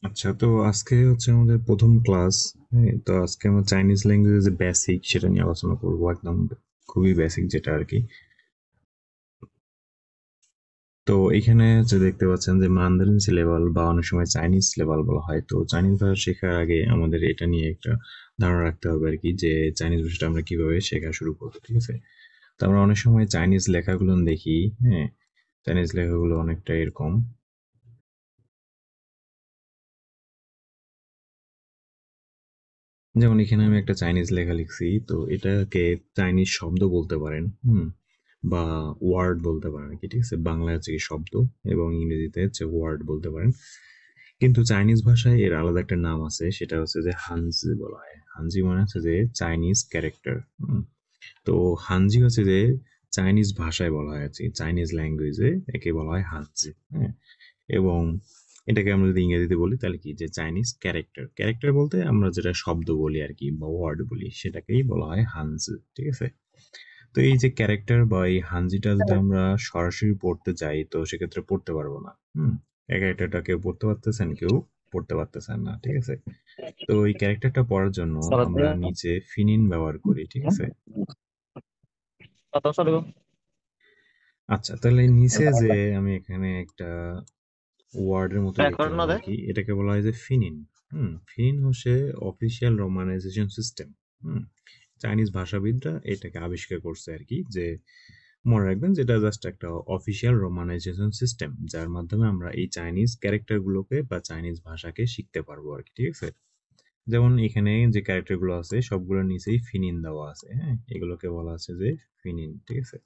আচ্ছা, তো আজকে হচ্ছে আমাদের প্রথম ক্লাস। হ্যাঁ, তো আজকে আমরা চাইনিজ ল্যাঙ্গুয়েজের যে বেসিক সেটা নিয়ে আলোচনা করবো, একদম খুবই বেসিক যেটা আর কি। তো এখানে যে দেখতে পাচ্ছেন যে মান্দারিন সিলেবাল বা অনেক সময় চাইনিজ সিলেবাল বলা হয়। তো চাইনিজ ভাষা শেখার আগে আমাদের এটা নিয়ে একটা ধারণা রাখতে হবে আর কি, যে চাইনিজ ভাষাটা আমরা কিভাবে শেখা শুরু করবো, ঠিক আছে? তো আমরা অনেক সময় চাইনিজ লেখাগুলো দেখি। হ্যাঁ, চাইনিজ লেখাগুলো অনেকটা এরকম। যেমন এখানে আমি একটা চাইনিজ লেখা লিখছি, তো এটাকে চাইনিজ শব্দ বলতে পারেন, বা ওয়ার্ড বলতে পারেন আর কি, ঠিক আছে? বাংলা হচ্ছে কি শব্দ, এবং ইংরেজিতে হচ্ছে ওয়ার্ড বলতে পারেন। কিন্তু চাইনিজ ভাষায় এর আলাদা একটা নাম আছে, সেটা হচ্ছে যে হানজি বলা হয়। হানজি মানে হচ্ছে যে চাইনিজ ক্যারেক্টার। তো হানজি হচ্ছে যে চাইনিজ ভাষায় বলা হয় আছে, চাইনিজ ল্যাঙ্গুয়েজে একে বলা হয় হানজি। হ্যাঁ, এবং এটাকে আমরা যদি ইংরেজিতে বলি তাহলে কি, যে চাইনিজ ক্যারেক্টার। ক্যারেক্টার বলতে আমরা যেটা শব্দ বলি আর কি, বা ওয়ার্ড বলি, সেটাকেই বলা হয় হানজি, ঠিক আছে? তো এই যে ক্যারেক্টার বা এই হানজিটা যদি আমরা সরাসরি পড়তে যাই, তো সেক্ষেত্রে পড়তে পারবো না। এই ক্যারেক্টারটা কেউ পড়তে পারতেছেন, কেউ পড়তে পারতেছেন না, ঠিক আছে? তো এই ক্যারেক্টারটা পড়ার জন্য আমরা Salatnya, নিচে ফিনিন ব্যবহার করি, ঠিক আছে? atau satu আচ্ছা, তাহলে নিচে যে আমি এখানে একটা ওয়ার্ডের মতো লিখতে record পারবো nade আর কি, এটাকে বলা হয় যে ফিনিন। ফিনিন হচ্ছে অফিসিয়াল রোমানাইজেশন সিস্টেম। হুম চাইনিজ ভাষাবিদরা এটাকে আবিষ্কার করছে আর কি, যে মনে রাখবেন যেটা জাস্ট একটা অফিসিয়াল রোমানাইজেশন সিস্টেম, যার মাধ্যমে আমরা এই চাইনিজ ক্যারেক্টার গুলোকে বা চাইনিজ ভাষাকে শিখতে পারবো আর কি, ঠিক আছে? যেমন এখানে যে ক্যারেক্টার গুলো আছে সবগুলোর নিচেই ফিনিন দেওয়া আছে। হ্যাঁ, এগুলোকে বলা আছে যে ফিনিন, ঠিক আছে?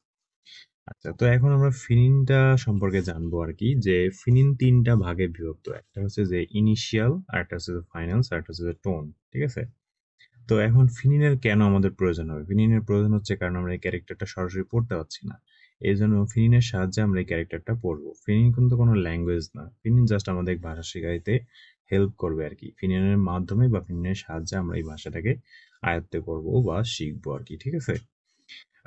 আচ্ছা, তো এখন আমরা ফিনিনটা সম্পর্কে জানবো আর কি, যে ফিনিন তিনটা ভাগে বিভক্ত। একটা হচ্ছে যে ইনিশিয়াল, আর একটা হচ্ছে যে ফাইনাল, আর একটা হচ্ছে যে টোন, ঠিক আছে? তো এখন ফিনিনের কেন আমাদের প্রয়োজন হবে? ফিনিনের প্রয়োজন হচ্ছে কারণ আমরা এই ক্যারেক্টারটা সরাসরি পড়তে পারছি না। এই জন্য ফিনিনের সাহায্যে আমরা এই ক্যারেক্টারটা পড়বো। ফিনিন কিন্তু কোনো ল্যাঙ্গুয়েজ না, ফিনিন জাস্ট আমাদের ভাষা শেখাইতে হেল্প করবে আর কি। ফিনিনের মাধ্যমে বা ফিনিনের সাহায্যে আমরা এই ভাষাটাকে আয়ত্ত করবো বা শিখবো আর কি, ঠিক আছে?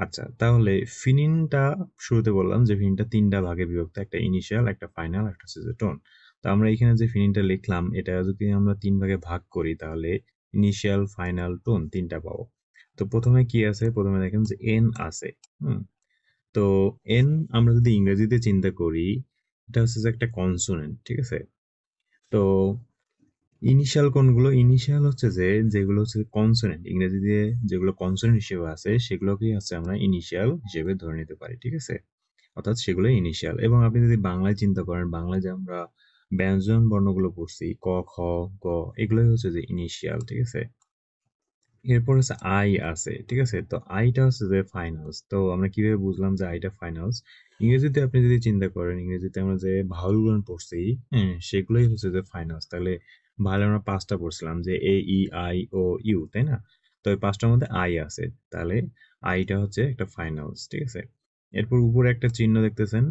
আচ্ছা, তাহলে ফিনিনটা শুরুতে বললাম যে ফিনিনটা তিনটা ভাগে বিভক্ত, একটা ইনিশিয়াল, একটা ফাইনাল, একটা হচ্ছে যে টোন। তো আমরা এখানে যে ফিনিনটা লিখলাম, এটা যদি আমরা তিন ভাগে ভাগ করি তাহলে ইনিশিয়াল, ফাইনাল, টোন তিনটা পাবো। তো প্রথমে কি আছে? প্রথমে দেখেন যে এন আছে। হুম তো এন আমরা যদি ইংরেজিতে চিন্তা করি, এটা হচ্ছে যে একটা কনসোনেন্ট, ঠিক আছে? তো ইনিশিয়াল কোনগুলো? ইনিশিয়াল হচ্ছে যে যেগুলো হচ্ছে কনসোনেন্ট, ইংরেজিতে যেগুলো কনসোনেন্ট হিসেবে আছে সেগুলোকেই হচ্ছে আমরা ইনিশিয়াল হিসেবে ধরে নিতে পারি, ঠিক আছে? অর্থাৎ সেগুলোই ইনিশিয়াল। এবং আপনি যদি বাংলায় চিন্তা করেন, বাংলায় যে আমরা ব্যঞ্জন বর্ণগুলো পড়ছি, ক, খ, গ, এগুলোই হচ্ছে যে ইনিশিয়াল, ঠিক আছে? এরপর হচ্ছে আই আছে, ঠিক আছে? তো আইটা হচ্ছে যে ফাইনালস। তো আমরা কিভাবে বুঝলাম যে আইটা ফাইনালস? ইংরেজিতে আপনি যদি চিন্তা করেন, ইংরেজিতে আমরা যে ভাওয়ালগুলো পড়ছি, হ্যাঁ, সেগুলোই হচ্ছে যে ফাইনালস। তাহলে ভাওয়াল আমরা পাঁচটা পড়ছিলাম, যে এ, ই, আই, ও, ইউ, তাই না? তো এই পাঁচটার মধ্যে আই আছে, তাহলে আইটা হচ্ছে একটা ফাইনালস, ঠিক আছে? এরপর উপরে একটা চিহ্ন দেখতেছেন,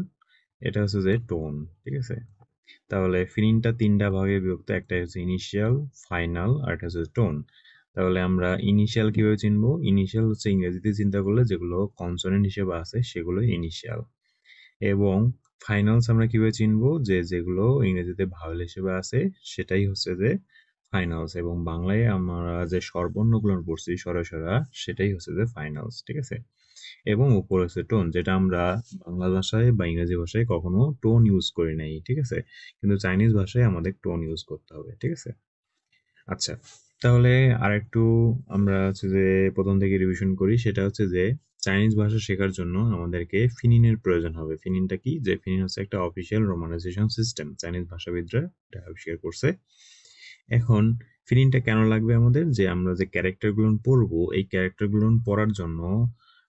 এটা হচ্ছে যে টোন, ঠিক আছে? তাহলে ফিনিনটা তিনটা ভাগে বিভক্ত, একটা হচ্ছে ইনিশিয়াল, ফাইনাল, আর একটা হচ্ছে টোন। তাহলে আমরা ইনিশিয়াল কিভাবে চিনবো? ইনিশিয়াল হচ্ছে ইংরেজিতে চিন্তা করলে যেগুলো কনসোনেন্ট হিসেবে আছে সেগুলো ইনিশিয়াল। এবং ফাইনালস আমরা কিভাবে চিনবো? যে যেগুলো ইংরেজিতে ভাওয়েল হিসেবে আছে সেটাই হচ্ছে যে ফাইনালস। এবং বাংলায় আমরা যে স্বরবর্ণগুলো পড়ছি সরাসরি, সেটাই হচ্ছে যে ফাইনালস, ঠিক আছে? এবং উপরে হচ্ছে টোন, যেটা আমরা বাংলা ভাষায় বা ইংরেজি ভাষায় কখনো টোন ইউজ করি নাই, ঠিক আছে? কিন্তু চাইনিজ ভাষায় আমাদের টোন ইউজ করতে হবে, ঠিক আছে? আচ্ছা, তাহলে আরেকটু আমরা হচ্ছে যে প্রথম থেকে রিভিশন করি, সেটা হচ্ছে যে চাইনিজ ভাষা শেখার জন্য আমাদেরকে ফিনিনের প্রয়োজন হবে। ফিনিনটা কি? যে ফিনিন হচ্ছে একটা অফিসিয়াল রোমানাইজেশন সিস্টেম, চাইনিজ ভাষাবিদরা এটা আবিষ্কার করছে। এখন ফিলিংটা কেন লাগবে আমাদের? যে আমরা যে ক্যারেক্টার গুলো পড়বো, এই ক্যারেক্টার গুলো পড়ার জন্য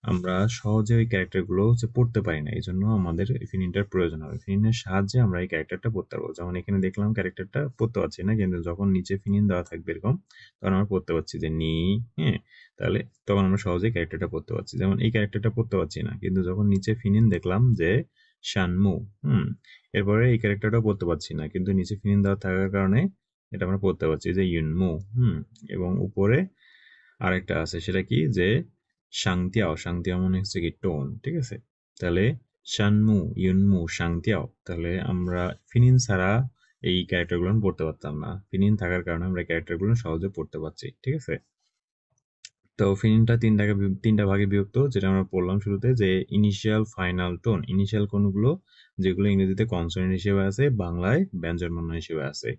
আমরা সহজে ওই ক্যারেক্টার গুলো হচ্ছে পড়তে পারি না, এই জন্য আমাদের ফিনিনটার প্রয়োজন হবে। ফিনিনের সাহায্যে আমরা এই ক্যারেক্টারটা পড়তে পারবো। যেমন এখানে দেখলাম ক্যারেক্টারটা পড়তে পারছি না, কিন্তু যখন নিচে ফিনিন দেওয়া থাকবে এরকম, তখন আমরা পড়তে পারছি যে নি। হ্যাঁ, তাহলে তখন আমরা সহজেই ক্যারেক্টারটা পড়তে পারছি। যেমন এই ক্যারেক্টারটা পড়তে পারছি না, কিন্তু যখন নিচে ফিনিন দেখলাম যে শানমু, এরপরে এই ক্যারেক্টারটা পড়তে পারছি না, কিন্তু নিচে ফিনিন দেওয়া থাকার কারণে এটা আমরা পড়তে পারছি যে ইউনমু। এবং উপরে আরেকটা আছে, সেটা কি? যে শাংতিয়াও। শাংতিয়াও মানে হচ্ছে কি টোন, ঠিক আছে? তাহলে শানমু, ইউনমু, শাংতিয়াও। তাহলে আমরা ফিনিন ছাড়া এই ক্যারেক্টারগুলো পড়তে পারতাম না। ফিনিন থাকার কারণে আমরা ক্যারেক্টারগুলো সহজে পড়তে পারছি, ঠিক আছে? তো ফিনিনটা তিনটা ভাগে বিভক্ত, যেটা আমরা পড়লাম শুরুতে, যে ইনিশিয়াল, ফাইনাল, টোন। ইনিশিয়াল কোনগুলো? যেগুলো ইংরেজিতে কনসোনেন্ট হিসেবে আছে, বাংলায় ব্যঞ্জনবর্ণ হিসেবে আছে।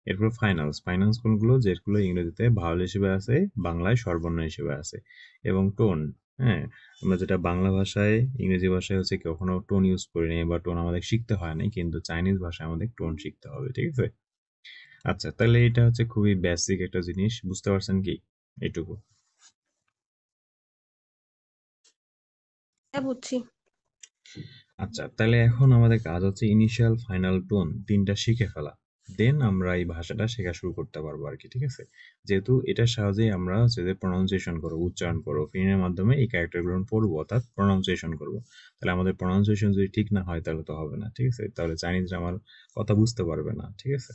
এরপর ফাইনালস। ফাইনালস কোনগুলো? যেগুলো ইংরেজিতে ভাওয়েল হিসেবে আছে, বাংলায় স্বরবর্ণ হিসেবে আছে। এবং টোন, হ্যাঁ, আমরা যেটা বাংলা ভাষায়, ইংরেজি ভাষায় হচ্ছে কখনো টোন ইউজ করিনি বা টোন আমাদের শিখতে হয় নাই, কিন্তু চাইনিজ ভাষায় আমাদের টোন শিখতে হবে, ঠিক আছে? আচ্ছা, তাহলে এটা হচ্ছে খুবই বেসিক একটা জিনিস, বুঝতে পারছেন কি এটুকু? হ্যাঁ, বুঝছি। আচ্ছা, তাহলে এখন আমাদের কাজ হচ্ছে ইনিশিয়াল, ফাইনাল, টোন তিনটা শিখে ফেলা। দেন আমরা এই ভাষাটা শেখা শুরু করতে পারবো আর কি, ঠিক আছে? যেহেতু এটার সাহায্যে আমরা হচ্ছে যে প্রনাউন্সিয়েশন করবো, উচ্চারণ করবো, ফিনের মাধ্যমে এই ক্যারেক্টারগুলো পড়বো, অর্থাৎ প্রনাউন্সিয়েশন করবো। তাহলে আমাদের প্রনাউন্সিয়েশন যদি ঠিক না হয় তাহলে তো হবে না, ঠিক আছে? তাহলে চাইনিজরা আমার কথা বুঝতে পারবে না, ঠিক আছে?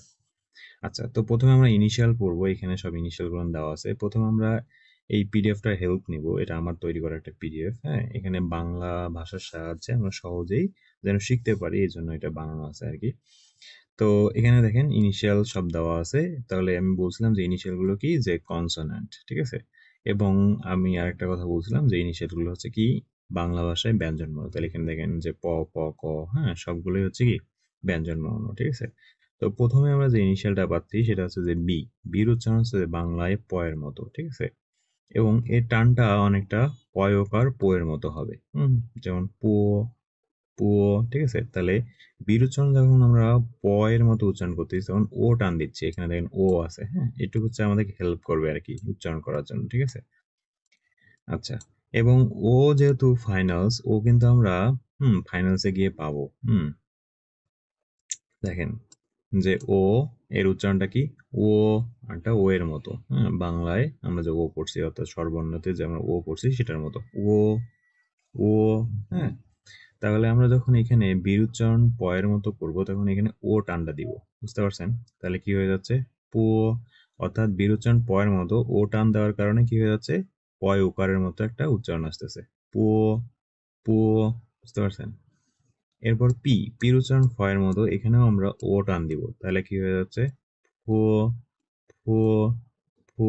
আচ্ছা, তো প্রথমে আমরা ইনিশিয়াল পড়বো। এখানে সব ইনিশিয়াল গুলো দেওয়া আছে। প্রথমে আমরা এই পিডিএফটার হেল্প নিব। এটা আমার তৈরি করা একটা পিডিএফ। হ্যাঁ, এখানে বাংলা ভাষার সাহায্যে আমরা সহজেই যেন শিখতে পারি এই জন্য এটা বানানো আছে আর কি। তো এখানে দেখেন ইনিশিয়াল সব দেওয়া আছে। তাহলে আমি বলছিলাম যে ইনিশিয়াল গুলো কি, যে কনসোনেন্ট, ঠিক আছে? এবং আমি আরেকটা কথা বলছিলাম যে ইনিশিয়াল গুলো হচ্ছে কি, বাংলা ভাষায় ব্যঞ্জনবর্ণ। তাহলে এখানে দেখেন যে প, প, ক, হ্যাঁ, সবগুলোই হচ্ছে কি ব্যঞ্জনবর্ণ, ঠিক আছে? তো প্রথমে আমরা যে ইনিশিয়ালটা পাচ্ছি সেটা হচ্ছে যে বি। বির উচ্চারণ হচ্ছে বাংলায় প এর মতো, ঠিক আছে? এবং এর টানটা অনেকটা পয়কার পো এর মতো হবে। যেমন পো, পো, ঠিক আছে? তাহলে বির উচ্চারণ যখন আমরা প এর মতো উচ্চারণ করতেছি তখন ও টান দিচ্ছি। এখানে দেখেন ও আছে, হ্যাঁ, এটুকু হচ্ছে আমাদেরকে হেল্প করবে আর কি উচ্চারণ করার জন্য, ঠিক আছে? আচ্ছা, এবং ও যেহেতু ফাইনালস, ও কিন্তু আমরা ফাইনালসে গিয়ে পাবো। দেখেন যে ও এর উচ্চারণটা কি, ও, আরটা ও এর মতো। হ্যাঁ, বাংলায় আমরা যে ও পড়ছি অর্থাৎ স্বরবর্ণতে যে আমরা ও পড়ছি সেটার মতো ও, ও, হ্যাঁ। তাহলে আমরা যখন এখানে বীর উচ্চারণ প এর মতো করবো তখন এখানে ও টানটা দিব, বুঝতে পারছেন? তাহলে কি হয়ে যাচ্ছে, পো, অর্থাৎ বীর উচ্চারণ প এর মতো ও টান দেওয়ার কারণে কি হয়ে যাচ্ছে, পয় উকারের মতো একটা উচ্চারণ আসতেছে, পো, পো, বুঝতে পারছেন? এরপর পি, পির উচ্চারণ ফ এর মতো, এখানেও আমরা ও টান দিব, তাহলে কি হয়ে যাচ্ছে, ফো, ফো, ফো।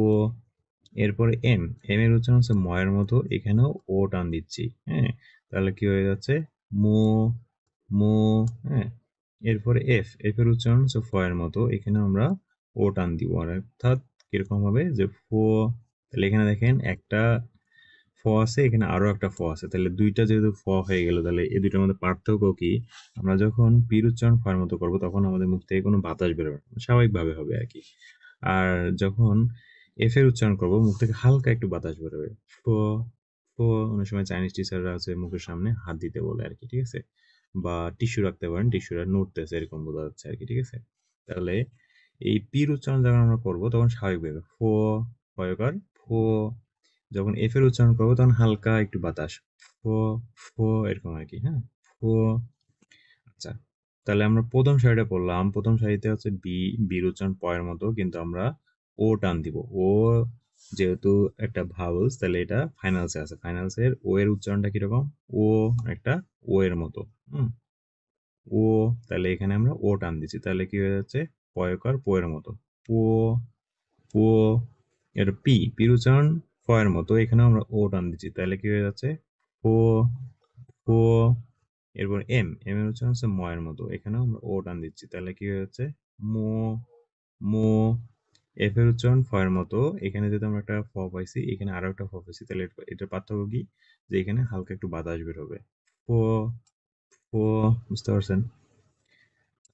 এরপরে এম, এম এর উচ্চারণ হচ্ছে ম এর মতো, এখানেও ও টান দিচ্ছি, হ্যাঁ, তাহলে কি হয়ে যাচ্ছে, মো, মো, হ্যাঁ। এরপরে এফ, এফ এর উচ্চারণ হচ্ছে ফ এর মতো, এখানে আমরা ও টান দিব, অর্থাৎ কিরকম হবে, যে ফো। তাহলে এখানে দেখেন একটা ফ আছে, এখানে আরো একটা ফ আছে, তাহলে দুইটা যেহেতু ফ হয়ে গেল, তাহলে এই দুইটার মধ্যে পার্থক্য কি, আমরা যখন পির উচ্চারণ ফ এর মতো করবো তখন আমাদের মুখ থেকে কোনো বাতাস বেরোবে না, স্বাভাবিকভাবে হবে আর কি। আর যখন এফ এর উচ্চারণ করবো মুখ থেকে হালকা একটু বাতাস বেরোবে, ফ, ফ। অনেক সময় চাইনিজ টিচাররা আছে মুখের সামনে হাত দিতে বলে আর কি, ঠিক আছে? বা টিস্যু রাখতে পারেন, টিস্যুটা নড়তেছে এরকম বোঝা যাচ্ছে আর কি, ঠিক আছে? তাহলে এই পির উচ্চারণ যখন আমরা করবো তখন স্বাভাবিকভাবে ফো, ফয়কার ফো। যখন এফ এর উচ্চারণ করবো তখন হালকা একটু বাতাস, ফো, ফো, এরকম আর কি, হ্যাঁ, ফো। আচ্ছা, তাহলে আমরা প্রথম সারিটা পড়লাম। প্রথম সারিতে হচ্ছে বি, বির উচ্চারণ প এর মতো, কিন্তু আমরা ও টান দিব। ও যেহেতু একটা ভাওয়েলস, তাহলে এটা ফাইনালসে আছে। ফাইনালসের ও এর উচ্চারণটা কিরকম, ও একটা ও এর মতো। হুম, ও, তাহলে এখানে আমরা ও টান দিচ্ছি, তাহলে কি হয়ে যাচ্ছে, পয়কার পো এর মতো, পো, পো। এটা পি, পির উচ্চারণ ফ এর মতো, এখানে আমরা ও টান দিচ্ছি, তাহলে কি হয়ে যাচ্ছে, ফো, ফো। এরপর এম, এম এর উচ্চারণ হচ্ছে ম এর মতো, এখানেও আমরা ও টান দিচ্ছি, তাহলে কি হয়ে যাচ্ছে, মো, মো। এফ এর উচ্চারণ ফ এর মতো, এখানে যেহেতু আমরা একটা ফ পাইছি, এখানে আরো একটা ফ পাইছি, তাহলে এটার পার্থক্য কি, যে এখানে হালকা একটু বাতাস বের হবে, ফো, ফো, বুঝতে পারছেন?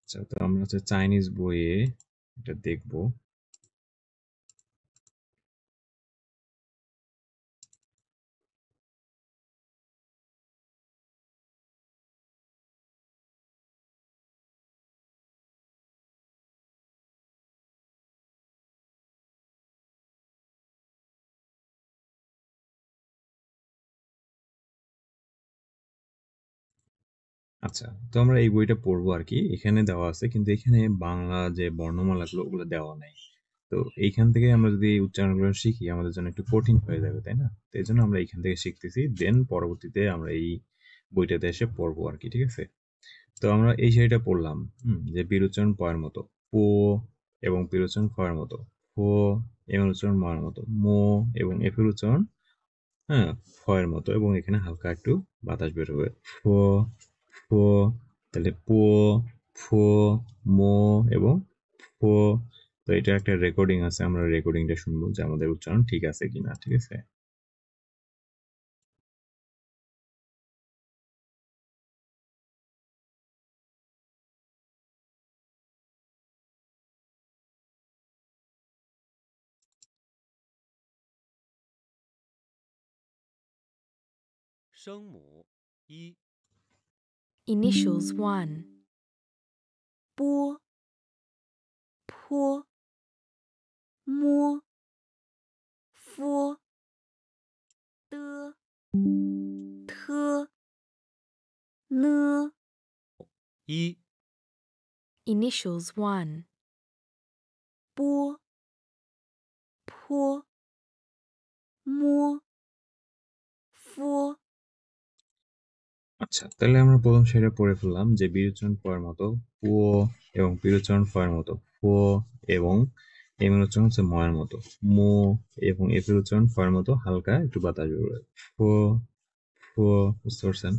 আচ্ছা, তো আমরা হচ্ছে চাইনিজ বইয়ে এটা দেখবো। আচ্ছা, তো আমরা এই বইটা পড়বো আর কি, এখানে দেওয়া আছে, কিন্তু এখানে বাংলা যে বর্ণমালাগুলো ওগুলো দেওয়া নাই। তো এইখান থেকে আমরা যদি এই উচ্চারণগুলো শিখি আমাদের জন্য একটু কঠিন হয়ে যাবে, তাই না? তো এই জন্য আমরা এইখান থেকে শিখতেছি, দেন পরবর্তীতে আমরা এই বইটাতে এসে পড়বো আর কি, ঠিক আছে? তো আমরা এই শাড়িটা পড়লাম, যে বীর উচ্চারণ পয়ের মতো, প, পো এবং পির উচ্চারণ ফয়ের মতো, ফো এম এর উচ্চারণ ময়ের মতো, মো এবং এফ এর উচ্চারণ হ্যাঁ ফয়ের মতো, এবং এখানে হালকা একটু বাতাস বের হবে। ফো ফো, তাহলে পো ফো মো এবং ফো। তো এটা একটা রেকর্ডিং আছে, আমরা রেকর্ডিংটা শুনবো যে আমাদের উচ্চারণ ঠিক আছে কিনা। ঠিক আছে, Initials 1. 波 坡 摸 佛 的 特 呢 Initials 1. 波 坡 摸 佛 আচ্ছা তাহলে আমরা প্রথম সারিটা পড়ে ফেললাম যে বিরোচন পয়ের মতো পো এবং বিরোচন ফয়ের মতো ফো এবং এম এর উচ্চারণ হচ্ছে ময়ের মতো, মো এবং এফ এর উচ্চারণ ফয়ের মতো হালকা একটু বাতাস বেরোবে। ফো ফো, বুঝতে পারছেন?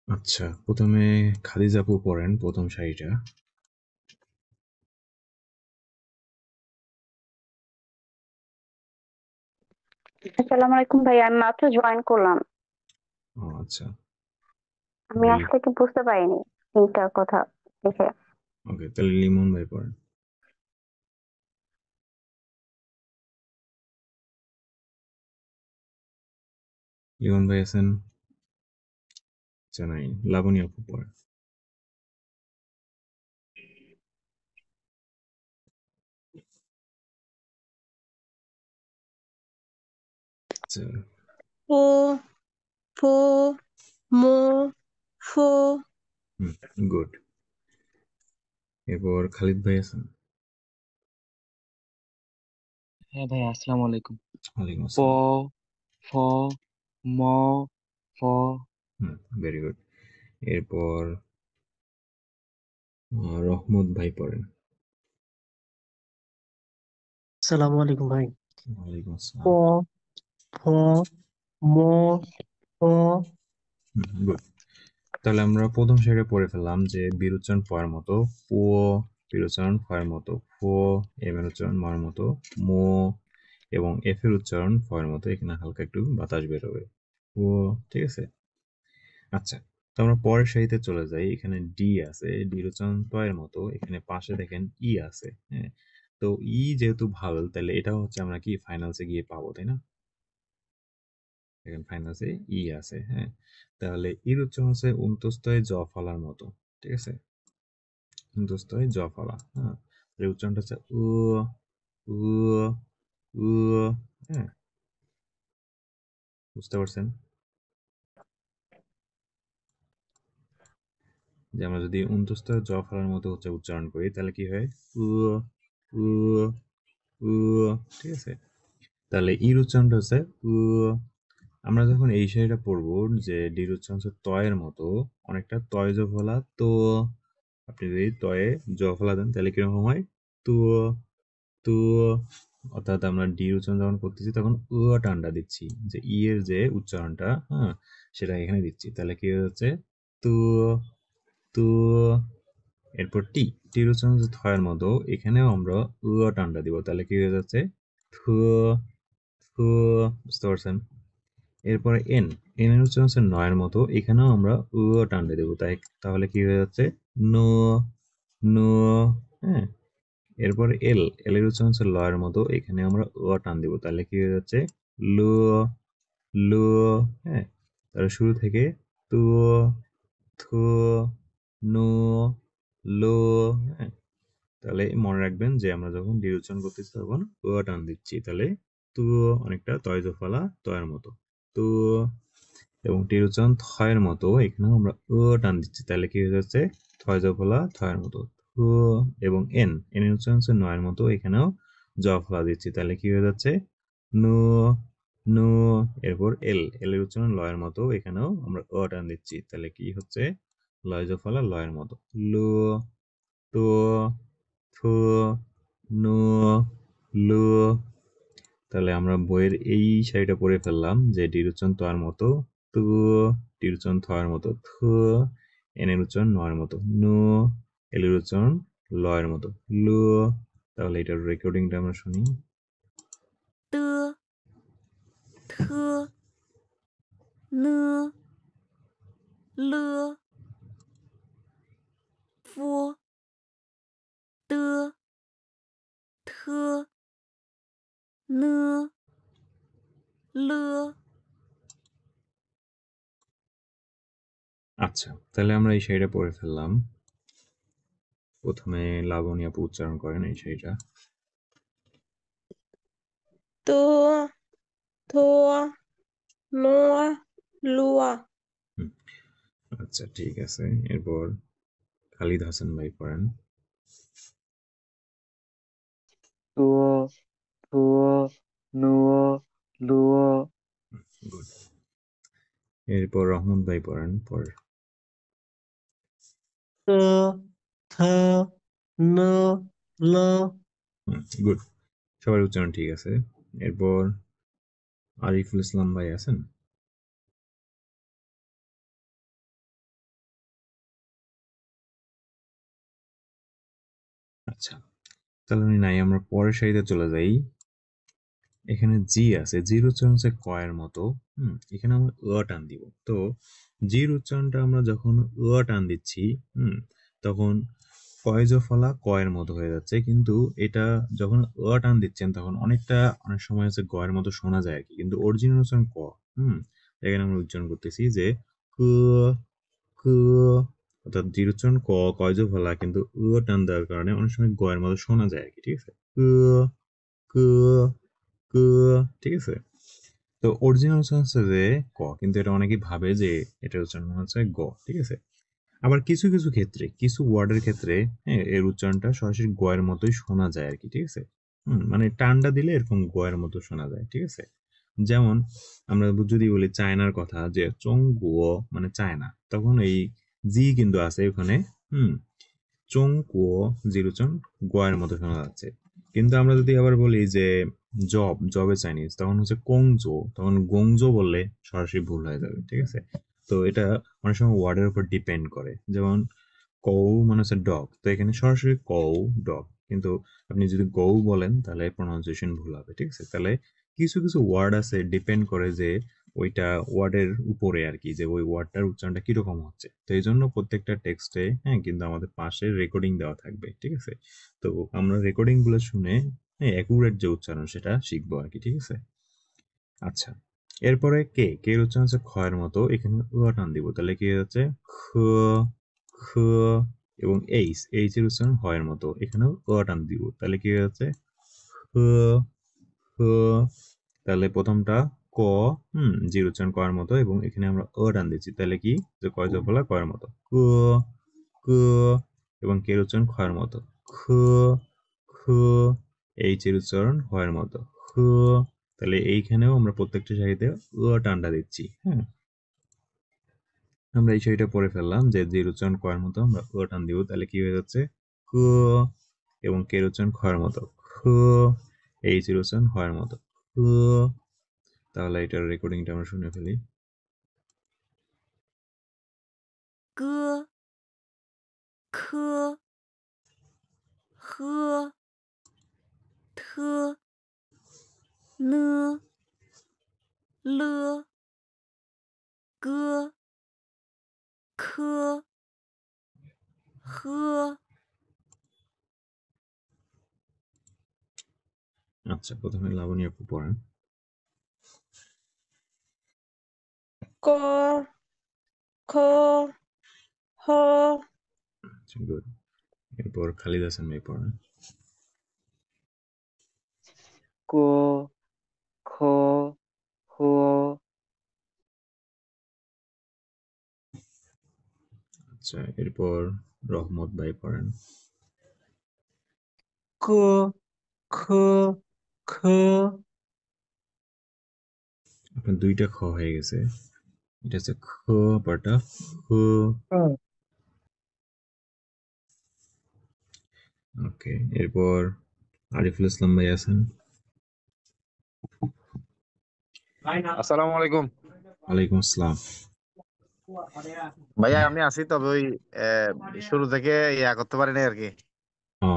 আচ্ছা, প্রথমে খাদিজা আপু পড়েন প্রথম সারিটা। আসসালামু আলাইকুম ভাই, আমি মাত্র জয়েন করলাম। ও আচ্ছা, আমি আসলে কি বুঝতে পারিনি এইটার কথা দেখে। ওকে তাহলে লিমন ভাই পড়েন। লিমন ভাই আছেন? আচ্ছা নাই, লাবণী আপু পড়েন। আচ্ছা, পো ফো মো ফো। গুড। এরপর খালিদ ভাই আছেন? হ্যাঁ ভাই, আসসালামু আলাইকুম। ওয়ালাইকুম প আসসালাম। ফ ম ফ। Very good. এরপর রহমত ভাই পড়েন। আসসালামু আলাইকুম ভাই। ওয়ালাইকুম প আসসালাম। ফ ম ফ। গুড। তাহলে আমরা প্রথম সারিটা পড়ে ফেললাম যে বিরুচ্চারণ পয়ের মতো পো, বিরুচ্চারণ ফয়ের মতো ফো, এম এর উচ্চারণ ময়ের মতো মো এবং এফ এর উচ্চারণ ফয়ের মতো, এখানে হালকা একটু বাতাস বেরোবে ও। ঠিক আছে, আচ্ছা। তো আমরা পরের সারিতে চলে যাই। এখানে ডি আছে, ডির উচ্চারণ তয়ের মতো, এখানে পাশে দেখেন ই আছে। হ্যাঁ, তো ই যেহেতু ভাওয়েল তাহলে এটা হচ্ছে আমরা কি ফাইনালসে গিয়ে পাবো, তাই না? দেখেন ফাইনালসে ই আছে। হ্যাঁ, তাহলে ইর উচ্চারণ হচ্ছে অন্তস্তয় জ ফলার মতো। ঠিক আছে, অন্তস্তয় জ ফলা। হ্যাঁ, তাহলে উচ্চারণটা হচ্ছে উ উ উ। হ্যাঁ, বুঝতে পারছেন যে আমরা যদি অন্তস্তয় জ ফলার মতো হচ্ছে উচ্চারণ করি তাহলে কি হয় উ উ উ। ঠিক আছে, তাহলে ইর উচ্চারণটা হচ্ছে উ। আমরা যখন এই শাড়িটা পরবো যে ডির উচ্চারণ হচ্ছে তয়ের মতো, অনেকটা তয় জ ফলা তো। আপনি যদি তয়ে জ ফলা দেন তাহলে কিরকম হয় তু তু। অর্থাৎ আমরা ডি উচ্চারণ যখন করতেছি তখন উ টানটা দিচ্ছি, যে ই এর যে উচ্চারণটা হ্যাঁ সেটা এখানে দিচ্ছি, তাহলে কি হচ্ছে তু তু। এরপর টি, টির উচ্চারণ হচ্ছে থয়ের মতো, এখানেও আমরা উ টানটা দিব, তাহলে কি হয়ে যাচ্ছে থু থু। বুঝতে পারছেন? এরপরে এন, এন এর উচ্চারণ হচ্ছে নয়ের মতো, এখানেও আমরা উ টানটা দেবো, তাই তাহলে কি হয়ে যাচ্ছে নো নো। হ্যাঁ, এরপর এল, এল এর উচ্চারণ হচ্ছে লয়ের মতো, এখানে আমরা ও টান দিব, তাহলে কি হয়ে যাচ্ছে লো লো। হ্যাঁ, তাহলে শুরু থেকে তু থু নো লো। হ্যাঁ, তাহলে মনে রাখবেন যে আমরা যখন ডি উচ্চারণ করতেছি তখন ও টান দিচ্ছি, তাহলে তু অনেকটা তয় ফলা তয়ের মতো তু। এবং টির উচ্চারণ থয়ের মতো, এখানেও আমরা টান দিচ্ছি, তাহলে কি হয়ে যাচ্ছে থয় জফলা থয়ের মতো থ। এবং এন এর উচ্চারণ হচ্ছে নয়ের মতো, এখানেও জফলা দিচ্ছি, তাহলে কি হয়ে যাচ্ছে ন ন। এরপর এল এর উচ্চারণ লয়ের মতো, এখানেও আমরা টান দিচ্ছি, তাহলে কি হচ্ছে লয় জফলা লয়ের মতো ল ত থ ন ল। তাহলে আমরা বইয়ের এই সারিটা পড়ে ফেললাম যে ডির উচ্চারণ তোয়ার মতো তু, টির উচ্চারণ থয়ের মতো থ, এনের উচ্চারণ নয়ের মতো ন, এলের উচ্চারণ লয়ের মতো ল। তাহলে এটার রেকর্ডিংটা আমরা শুনি।的特呢了夫的特呢了 আচ্ছা, তাহলে আমরা এই সারিটা পড়ে ফেললাম। প্রথমে লাবণী আপু উচ্চারণ করেন এই সারিটা। তো থোয়া নোয়া লুয়া হুম, আচ্ছা ঠিক আছে। এরপর খালিদ হাসান ভাই পড়েন। তুও থুও নুও লুও গুড। এরপর রহমত ভাই পড়েন পর। ত থ ন ল গুড, সবার উচ্চারণ ঠিক আছে। এরপর আরিফুল ইসলাম ভাই আছেন? আচ্ছা, তাহলে উনি নাই, আমরা পরের সারিতে চলে যাই। এখানে জি আছে, জির উচ্চারণ হচ্ছে কয়ের মতো। এখানে আমরা টান দিব। তো জির উচ্চারণটা আমরা যখন টান দিচ্ছি, তখন কয় ফলা কয়ের মতো হয়ে যাচ্ছে, কিন্তু এটা যখন টান দিচ্ছেন তখন অনেক সময় হচ্ছে গয়ের মতো শোনা যায় আর কি, কিন্তু অরিজিনাল উচ্চারণ ক। এখানে আমরা উচ্চারণ করতেছি যে ক ক, অর্থাৎ জির উচ্চারণ ক কয় ফলা, কিন্তু টান দেওয়ার কারণে অনেক সময় গয়ের মতো শোনা যায় আর কি, ঠিক আছে ক ক ক, ঠিক আছে। তো অরিজিনাল উচ্চারণ হচ্ছে যে ক, কিন্তু এটা অনেকেই ভাবে যে এটার উচ্চারণ হচ্ছে গ, ঠিক আছে। আবার কিছু কিছু ক্ষেত্রে কিছু ওয়ার্ডের ক্ষেত্রে হ্যাঁ এর উচ্চারণটা সরাসরি গয়ের মতোই শোনা যায় আর কি, ঠিক আছে। মানে টানটা দিলে এরকম গয়ের মতো শোনা যায়, ঠিক আছে। যেমন আমরা যদি বলি চায়নার কথা, যে চং গুয়ো মানে চায়না, তখন এই জি কিন্তু আছে ওখানে। হুম চং কুয়ো জির উচ্চারণ গয়ের মতো শোনা যাচ্ছে। কিন্তু আমরা যদি আবার বলি যে জবে চাইনিজ, তখন হচ্ছে কংজো, তখন গংজো বললে সরাসরি ভুল হয়ে যাবে, ঠিক আছে। তো এটা অনেক সময় ওয়ার্ডের উপর ডিপেন্ড করে। যেমন কৌ মানে হচ্ছে ডগ, তো এখানে সরাসরি কৌ ডগ, কিন্তু আপনি যদি গৌ বলেন তাহলে প্রনাউন্সিয়েশন ভুল হবে, ঠিক আছে। তাহলে কিছু কিছু ওয়ার্ড আছে ডিপেন্ড করে যে ওইটা ওয়ার্ডের উপরে আর কি, যে ওই ওয়ার্ডটার উচ্চারণটা কিরকম হচ্ছে। তো এই জন্য প্রত্যেকটা টেক্সটে হ্যাঁ কিন্তু আমাদের পাশে রেকর্ডিং দেওয়া থাকবে, ঠিক আছে। তো আমরা রেকর্ডিং গুলো শুনে হ্যাঁ অ্যাকুরেট যে উচ্চারণ সেটা শিখবো আর কি, ঠিক আছে। আচ্ছা, এরপরে কে এর উচ্চারণ হচ্ছে খয়ের মতো, এখানে টান দিব, তাহলে কি হচ্ছে খ খ। এবং এইচ এর উচ্চারণ হয়ের মতো, এখানেও টান দিব, তাহলে কি হচ্ছে খ খ। তাহলে প্রথমটা ক, জির উচ্চারণ করার মতো, এবং এখানে আমরা টান দিচ্ছি, তাহলে কি যে কয় জফলা কয়ের মতো ক ক। এবং কে উচ্চারণ খয়ের মতো খ খ। এইচ এর উচ্চারণ হয়ের মতো খ। তাহলে এইখানেও আমরা প্রত্যেকটা সারিতে টানটা দিচ্ছি। হ্যাঁ, আমরা এই সারিটা পড়ে ফেললাম যে জির উচ্চারণ কয়ের মতো আমরা টান দিব, তাহলে কি হয়ে যাচ্ছে ক। এবং কে উচ্চারণ খয়ের মতো খ, এইচ এর উচ্চারণ হয়ের মতো খ। তাহলে এটার রেকর্ডিংটা আমরা শুনে ফেলি। 歌科呵特呢了歌科呵 আচ্ছা, প্রথমে লাবণী আপু পড়েন। ক খ হ আচ্ছা, গুড। এরপর খালিদ হাসান ভাই পড়েন। ক খ খ আচ্ছা, এরপর রহমত ভাই পড়েন। ক খ খ আপনার দুইটা খ হয়ে গেছে, এটা হচ্ছে খ পাটা খ। ওকে, এরপর আরিফুল ইসলাম ভাই আছেন। আসসালামু আলাইকুম ওয়ালাইকুম আসসালাম। ভাইয়া, আমি আছি, তবে ওই শুরু থেকে ইয়া করতে পারি না আর কি। ও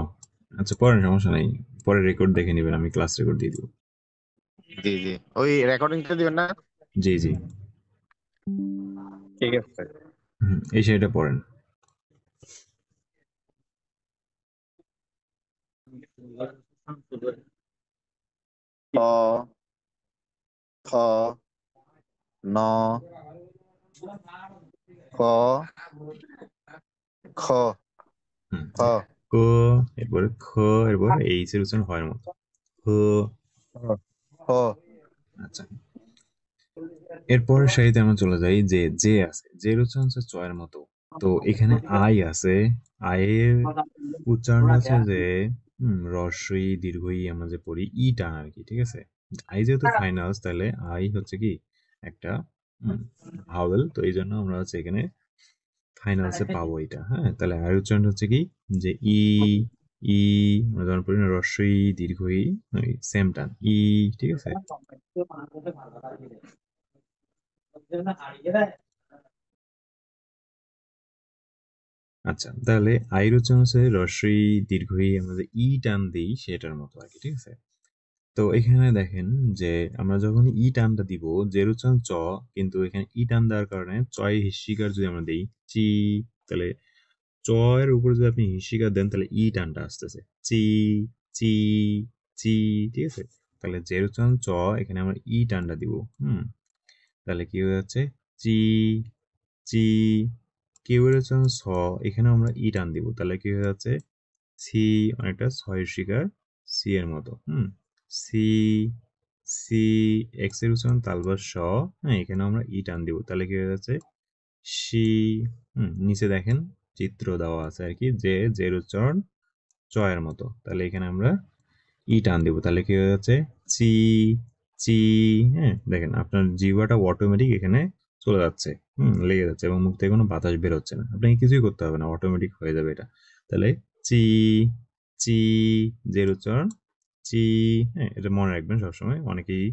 আচ্ছা, পড়েন, সমস্যা নাই, পরে রেকর্ড দেখে নেবেন, আমি ক্লাস রেকর্ড দিয়ে দিব। জি জি, ওই রেকর্ডিংটা দিবেন না? জি জি। ঠিক আছে। এই শাড়িটা পড়েন। ক খ ন ক খ হুম, খ ক, এরপরে খ, এরপর এইচ এর উচ্চারণ হয় মতো খ। খ। আচ্ছা, এরপরের সারিতে আমরা চলে যাই, যে যে আছে, যে উচ্চারণ হচ্ছে চয়ের মতো। তো এখানে আই আছে, আয়ের উচ্চারণ হচ্ছে যে রস্বই দীর্ঘই আমরা যে পড়ি ই টান আর কি, ঠিক আছে। আই যেহেতু ফাইনালস, তাহলে আই হচ্ছে কি একটা ভাওয়েল, তো এই জন্য আমরা হচ্ছে এখানে ফাইনালসে পাবো এটা। হ্যাঁ, তাহলে আয়ের উচ্চারণ হচ্ছে কি যে ই, ই আমরা যখন পড়ি না রস্বই দীর্ঘই, সেম টান ই, ঠিক আছে। আচ্ছা, তাহলে আইর উচ্চারণ হচ্ছে রস্বই দীর্ঘই আমরা যে ই টান দিই সেটার মতো আর কি, ঠিক আছে। তো এখানে দেখেন যে আমরা যখন ই টানটা দিব, যে উচ্চারণ চ, কিন্তু এখানে ই টান দেওয়ার কারণে চয় হিস্যিকার যদি আমরা দিই চি, তাহলে চ এর উপরে যদি আপনি হিস্যিকার দেন, তাহলে ই টানটা আসতেছে চি, চি, চি, ঠিক আছে। তাহলে যে উচ্চারণ চ, এখানে আমরা ই টানটা দিব। তাহলে কি হয়ে যাচ্ছে চি, চি। কেউ এর উচ্চারণ ছ, এখানে আমরা ই টান দিব, তাহলে কি হয়ে যাচ্ছে সি, অনেকটা ছয়ের শিকার সি এর মতো। C, C. এক্স এর উচ্চারণ তালবাস স, হ্যাঁ, এখানে আমরা ই টান দিব, তাহলে কি হয়ে যাচ্ছে সি। নিচে দেখেন চিত্র দেওয়া আছে আর কি, যে জের উচ্চারণ চয়ের মতো, তাহলে এখানে আমরা ই টান দিব, তাহলে কি হয়ে যাচ্ছে চি, চি। হ্যাঁ, দেখেন আপনার জিহ্বাটা অটোমেটিক এখানে চলে যাচ্ছে, লেগে যাচ্ছে, এবং মুখ থেকে কোনো বাতাস বের হচ্ছে না, আপনাকে কিছুই করতে হবে না, অটোমেটিক হয়ে যাবে এটা। তাহলে চি, চি, জের উচ্চারণ চি। হ্যাঁ, এটা মনে রাখবেন সবসময়, অনেকেই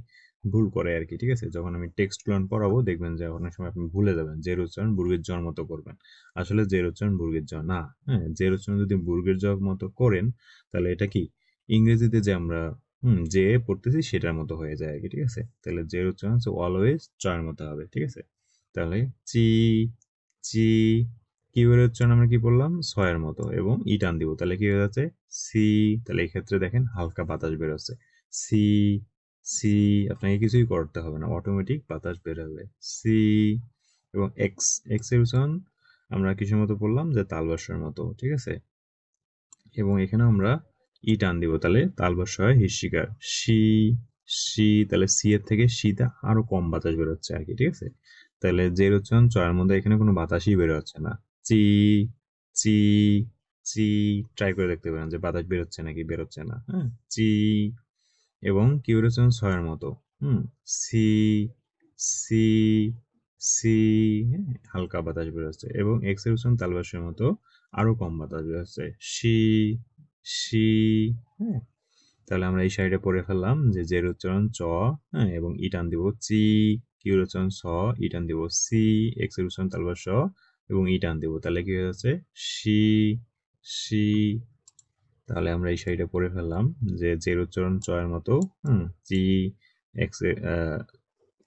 ভুল করে আর কি, ঠিক আছে। যখন আমি টেক্সট প্ল্যান পড়াবো দেখবেন যে অনেক সময় আপনি ভুলে যাবেন, জের উচ্চারণ বুর্গের জ মতো করবেন, আসলে জের উচ্চারণ বুর্গের জ না। হ্যাঁ, জের উচ্চারণ যদি বুর্গের জ মতো করেন, তাহলে এটা কি ইংরেজিতে যে আমরা যে পড়তেছি সেটার মতো হয়ে যায় আর কি, ঠিক আছে। তাহলে জের উচ্চারণ হচ্ছে অলওয়েজ চয়ের মতো হবে, ঠিক আছে। তাহলে চি, চি। কিউ এর উচ্চারণ আমরা কি বললাম ছয়ের মতো, এবং ই টান দিব, তাহলে কি হয়ে যাচ্ছে সি। তাহলে এই ক্ষেত্রে দেখেন হালকা বাতাস বের হচ্ছে সি, সি। আপনাকে কিছুই করতে হবে না, অটোমেটিক বাতাস বের হবে সি। এবং এক্স, এক্স এর উচ্চারণ আমরা কিসের মতো বললাম যে তালবাসের মতো, ঠিক আছে। এবং এখানে আমরা ই টান দিব, তাহলে তালবাস হয় হিস্যিকার সি, সি। তাহলে সি এর থেকে সিতে আরো কম বাতাস বেরোচ্ছে আর কি, ঠিক আছে। তাহলে জের উচ্চারণ চয়ের মধ্যে এখানে কোনো বাতাসই বের হচ্ছে না, চি, চি, চি। ট্রাই করে দেখতে পারেন যে বাতাস বেরোচ্ছে নাকি বেরোচ্ছে না। হ্যাঁ, চি। এবং কিউ এর উচ্চারণ ছয়ের মতো, সি, সি, সি। হ্যাঁ, হালকা বাতাস বেরোচ্ছে, এবং এক্স এর উচ্চারণ তালবাসের মতো, আরো কম বাতাস বেরোচ্ছে সি, সি। হ্যাঁ, তাহলে আমরা এই সাইডে পড়ে ফেললাম যে জের উচ্চারণ চ, হ্যাঁ, এবং ই টান দিব চি, কিউর উচ্চারণ স, ই টান দিব সি, এক্স এর উচ্চারণ তালবাস স, এবং ই টান দিব, তাহলে কি হয়ে যাচ্ছে সি, সি। তাহলে আমরা এই সাইডে পড়ে ফেললাম যে জের উচ্চারণ চ এর মতো, চি, এক্স এর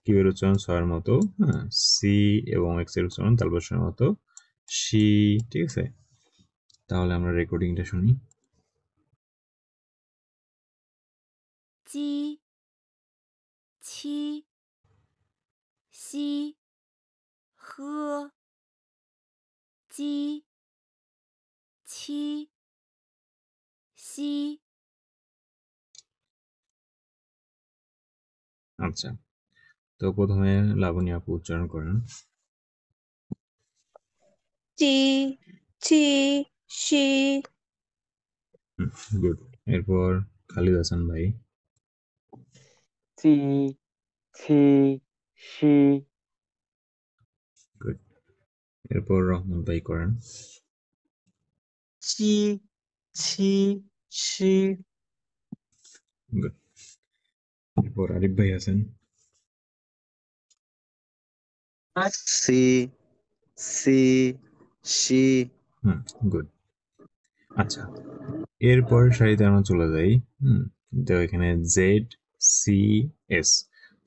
কিউ এর উচ্চারণ ছ এর মতো, হ্যাঁ, সি, এবং এক্স এর উচ্চারণ তালবাসের মতো সি, ঠিক আছে। তাহলে আমরা রেকর্ডিংটা শুনি। জি, ছি, সি,呵, জি, ছি, সি। আচ্ছা, তো প্রথমে লাবণী আপু উচ্চারণ করেন। জি ছি সি গুড। এরপর খালিদ হাসান ভাই। চি ছি সি গুড। এরপর রহমান ভাই করেন। চি ছি সি গুড। এরপর আরিফ ভাই আছেন। C C C good. আচ্ছা, এরপর সারিতে আমরা চলে যাই। তো এখানে জেড সি এস।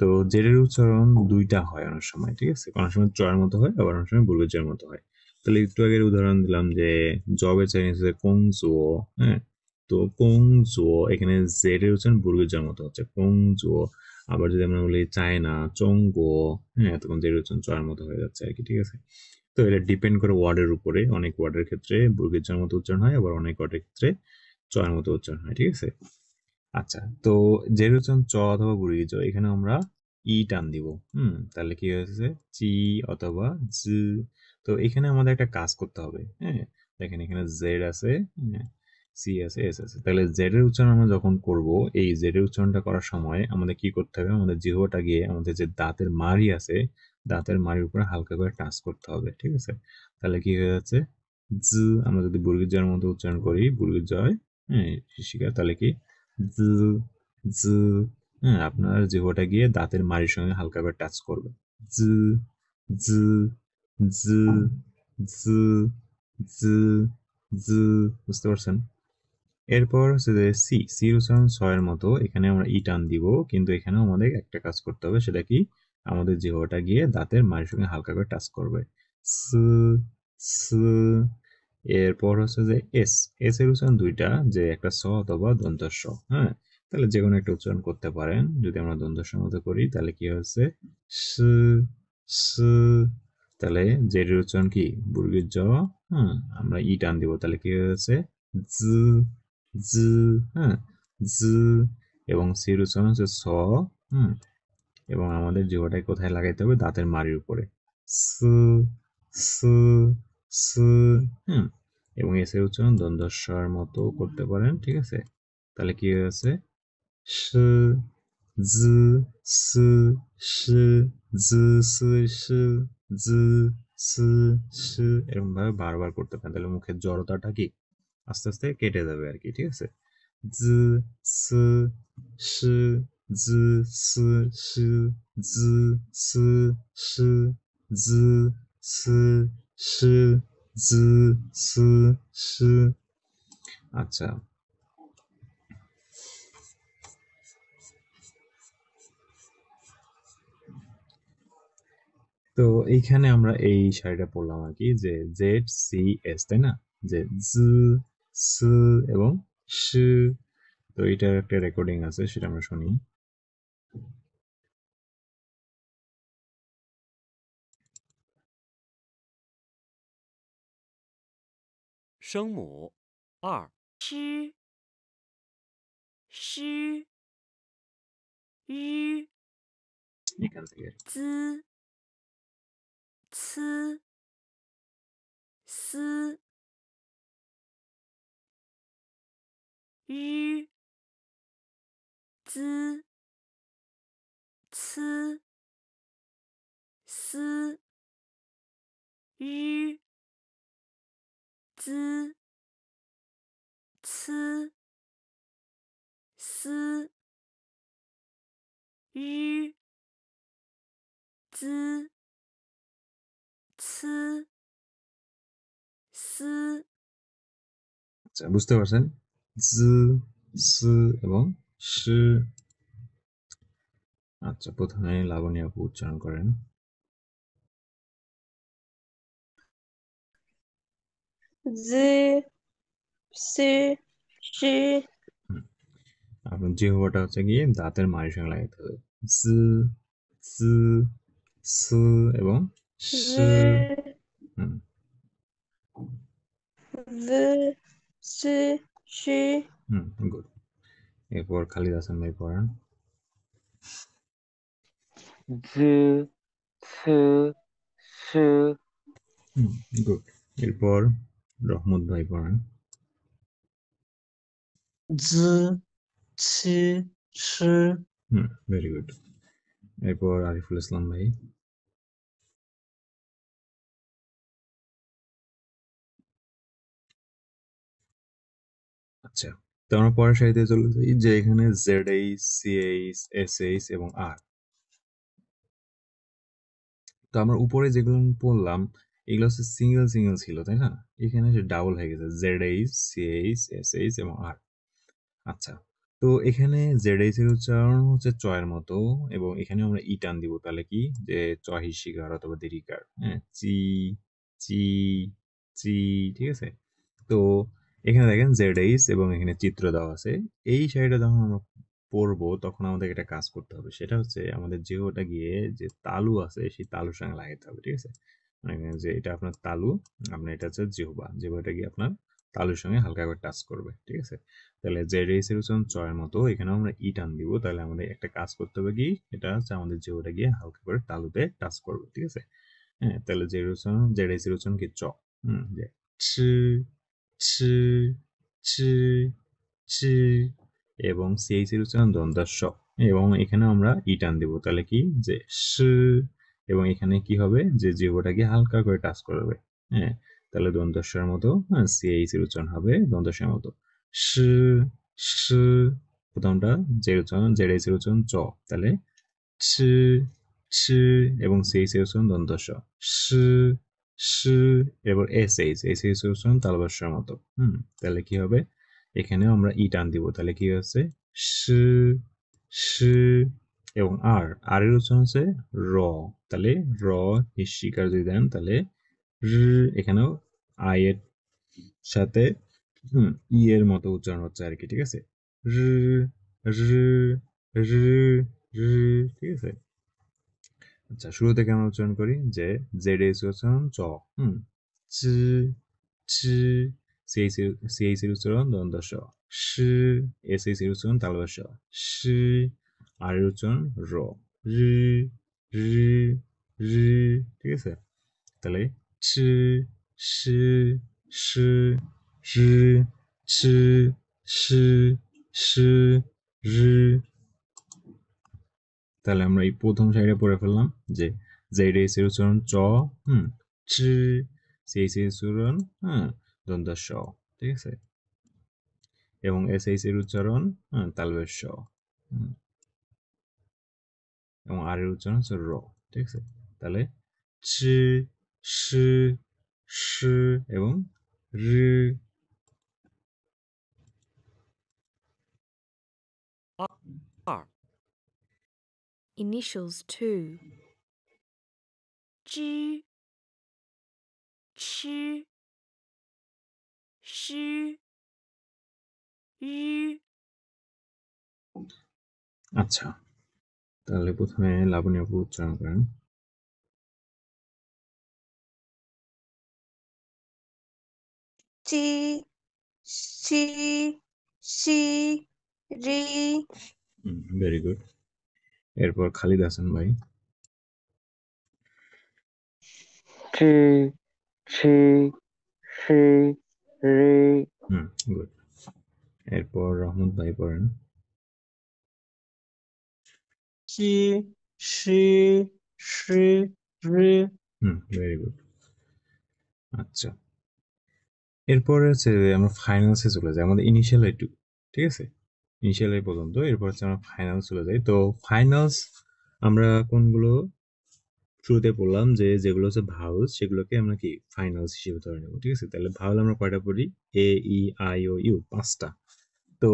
তো জেড এর উচ্চারণ দুইটা হয় অনেক সময়, ঠিক আছে? অনেক সময় চয়ের মতো হয়, আবার অনেক সময় বুলগের মতো হয়। তাহলে একটু আগের উদাহরণ দিলাম যে জবের চাইনিজ হচ্ছে কোং জুও। হ্যাঁ, তো কোং জুও এখানে জেড এর উচ্চারণ বুলগের মতো হচ্ছে কোং জুও। আবার যদি আমরা বলি চায়না চংগো, হ্যাঁ, তখন জেড এর উচ্চারণ চয়ের মতো হয়ে যাচ্ছে আর কি, ঠিক আছে? তো এটা ডিপেন্ড করে ওয়ার্ডের উপরে। অনেক ওয়ার্ডের ক্ষেত্রে বুর্গের জয়ের মতো উচ্চারণ হয়, আবার অনেক ওয়ার্ডের ক্ষেত্রে চয়ের মতো উচ্চারণ হয়, ঠিক আছে? আচ্ছা, তো যেহেতু উচ্চারণ চ অথবা বুর্গের জয়, এখানে আমরা ই টান দিব। তাহলে কি হয়েছে? চি অথবা জ। তো এখানে আমাদের একটা কাজ করতে হবে। হ্যাঁ, দেখেন এখানে জেড আছে, সি আছে, এস আছে। তাহলে জেড এর উচ্চারণ আমরা যখন করব, এই জেড এর উচ্চারণটা করার সময় আমাদের কি করতে হবে? আমাদের জিহ্বাটা গিয়ে আমাদের যে দাঁতের মাড়ি আছে, দাঁতের মাড়ির উপরে হালকা করে টাচ করতে হবে, ঠিক আছে? তাহলে কি হয়ে যাচ্ছে? জ। আমরা যদি বুর্গের জয়ের মতো উচ্চারণ করি, বুর্গের জয়, হ্যাঁ, শিশিকা, তাহলে কি জ জ। হ্যাঁ, আপনার জিহ্বাটা গিয়ে দাঁতের মাড়ির সঙ্গে হালকা করে টাচ করবে। জ জ জ জ জ জ। বুঝতে পারছেন? এরপর হচ্ছে যে সি। সির উচ্চারণ ছয়ের মতো। এখানে আমরা ই টান দিব, কিন্তু এখানেও আমাদের একটা কাজ করতে হবে। সেটা কি? আমাদের জিহ্বাটা গিয়ে দাঁতের মাড়ির সঙ্গে হালকা করে টাচ করবে। স স। এরপর হচ্ছে যে এস। এস এর উচ্চারণ দুইটা, যে একটা স অথবা দন্ত স। হ্যাঁ, তাহলে যে কোনো একটা উচ্চারণ করতে পারেন। যদি আমরা দন্ত স মতো করি, তাহলে কি হচ্ছে? স স। তাহলে জেড এর উচ্চারণ কি? বুর্গের জ। আমরা ই টান দিব, তাহলে কি হয়েছে? জ জ। হ্যাঁ, জ। এবং সির উচ্চারণ হচ্ছে স। হুম এবং আমাদের জিহ্বাটাকে কোথায় লাগাইতে হবে? দাঁতের মাড়ির উপরে। স স স। হুম এবং এস এর উচ্চারণ দ্বন্দ্বস্বর মতো করতে পারেন, ঠিক আছে? তাহলে কি হয়েছে? স জ স স জ স স জ স স। এরকম ভাবে বারবার করতে পারেন, তাহলে মুখের জড়তাটা কি আস্তে আস্তে কেটে যাবে আর কি, ঠিক আছে? জ স স জ স স জ স স জ স স জ স স। আচ্ছা, তো এইখানে আমরা এই সারিটা পড়লাম আর কি, যে জেড সি এস, তাই না? যে জ স এবং স। তো এটার একটা রেকর্ডিং আছে, সেটা আমরা শুনি। 声母2、吃诗日 এখান থেকে 滋呲丝日滋呲丝日滋呲丝日滋呲丝 আচ্ছা, বুঝতে পারছেন? জ স এবং স। আচ্ছা, প্রথমে লাবণী আপু উচ্চারণ করেন। জি সি সি হুম, আপনার জিহ্বাটা হচ্ছে গিয়ে দাঁতের মাড়ির সঙ্গে লাগাতে হবে। জ জ স এবং স। জি হুম জি সি সি গুড। এরপর খালিদ হাসান ভাই পড়ান। ঝ ছ স গুড। এরপর রহমত ভাই পড়েন। zi, qi, shi, very good. এরপর আরিফুল ইসলাম ভাই। আচ্ছা, তো আমরা পরের সারিতে চলে যাই যে এখানে ZH, CH, SH এবং R। তো আমরা উপরে যেগুলো পড়লাম এগুলো হচ্ছে সিঙ্গেল সিঙ্গেল ছিল, তাই না? এখানে ডাবল হয়ে গেছে, ZH, CH, SH এবং R। আচ্ছা, তো এখানে ZH এর উচ্চারণ হচ্ছে চয়ের মতো, এবং এখানে আমরা ই টান দিব, তাহলে কি যে চয় হিসিকার অথবা দীর্ঘিকার, হ্যাঁ, চি চি চি, ঠিক আছে? তো এখানে দেখেন ZH এবং এখানে চিত্র দেওয়া আছে। এই শাড়িটা যখন আমরা পরবো তখন আমাদের একটা কাজ করতে হবে, সেটা হচ্ছে আমাদের জিহ্বাটা গিয়ে যে তালু আছে সেই তালুর সঙ্গে লাগাইতে হবে, ঠিক আছে? মানে যে এটা আপনার তালু, আপনার এটা হচ্ছে জিহ্বাটা গিয়ে আপনার তালুর সঙ্গে হালকা করে টাচ করবে, ঠিক আছে? তাহলে ZH এর উচ্চারণ চয়ের মতো, এখানেও আমরা ই টান দিব, তাহলে আমাদের একটা কাজ করতে হবে কি, এটা হচ্ছে আমাদের জিহ্বাটা গিয়ে হালকা করে তালুতে টাচ করবে, ঠিক আছে? হ্যাঁ, তাহলে ZH এর উচ্চারণ কি চ, যে ছি ছি ছি ছি, এবং CH এর উচ্চারণ দন্তাস স, এবং এখানে আমরা ই টান দিব, তাহলে কি যে স, এবং এখানে কি হবে যে জিহ্বাটাকে হালকা করে টাচ করবে, হ্যাঁ, তাহলে দন্তস্বর মতো, হ্যাঁ, CH এর উচ্চারণ হবে দন্তস্বর মতো স স। প্রথমটা ZH এর উচ্চারণ চ, তাহলে ছ ছ, এবং CH এর উচ্চারণ দন্তস্ব স স, এবার SH এর উচ্চারণ তালবস্যর মতো, তাহলে কি হবে, এখানেও আমরা ই টান দিব, তাহলে কি হচ্ছে স স, এবং আর এর উচ্চারণ হচ্ছে র, তাহলে র হিস্যিকার যদি দেন তাহলে এখানেও আই এর সাথে ই এর মতো উচ্চারণ হচ্ছে আর কি, ঠিক আছে? ঠিক আছে। আচ্ছা, শুরু থেকে আমরা উচ্চারণ করি যে ZH উচ্চারণ চ, চ চ, CH এর উচ্চারণ দন্তস্ব স, SH এর উচ্চারণ তালবস্য স, আর এর উচ্চারণ র, ঠিক আছে? তাহলে ছ স স স ছ স স র। তাহলে আমরা এই প্রথম সাইডে পড়ে ফেললাম যে ZH এর উচ্চারণ চ, চ, CH এর উচ্চারণ দন্তস্ব, ঠিক আছে? এবং SH এর উচ্চারণ তালবস্য, এবং আর এর উচ্চারণ হচ্ছে র, ঠিক আছে? তাহলে ছ স স এবং র। Initials 2. Zhi, chi, shi, ri. আচ্ছা, তাহলে প্রথমে লাবণী আপু উচ্চারণ করেন। চি সি সি রি। Very good. এরপর খালিদ হাসান ভাই। ছি ছি সি রি। গুড। এরপর রহমত ভাই পড়েন। chi, shi, shi, ri, very good. আচ্ছা, এরপরে হচ্ছে আমরা ফাইনালসে চলে যাই, আমাদের ইনিশিয়াল একটু, ঠিক আছে? ইনিশিয়াল এই পর্যন্ত, এরপর হচ্ছে আমরা ফাইনাল চলে যাই। তো ফাইনালস আমরা কোনগুলো শুরুতে পড়লাম যে যেগুলো হচ্ছে ভাওয়েলস, সেগুলোকে আমরা কি ফাইনালস হিসেবে ধরে নেব, ঠিক আছে? তাহলে ভাওয়েল আমরা কয়টা পড়ি? এ ই আই ও ইউ, 5টা। তো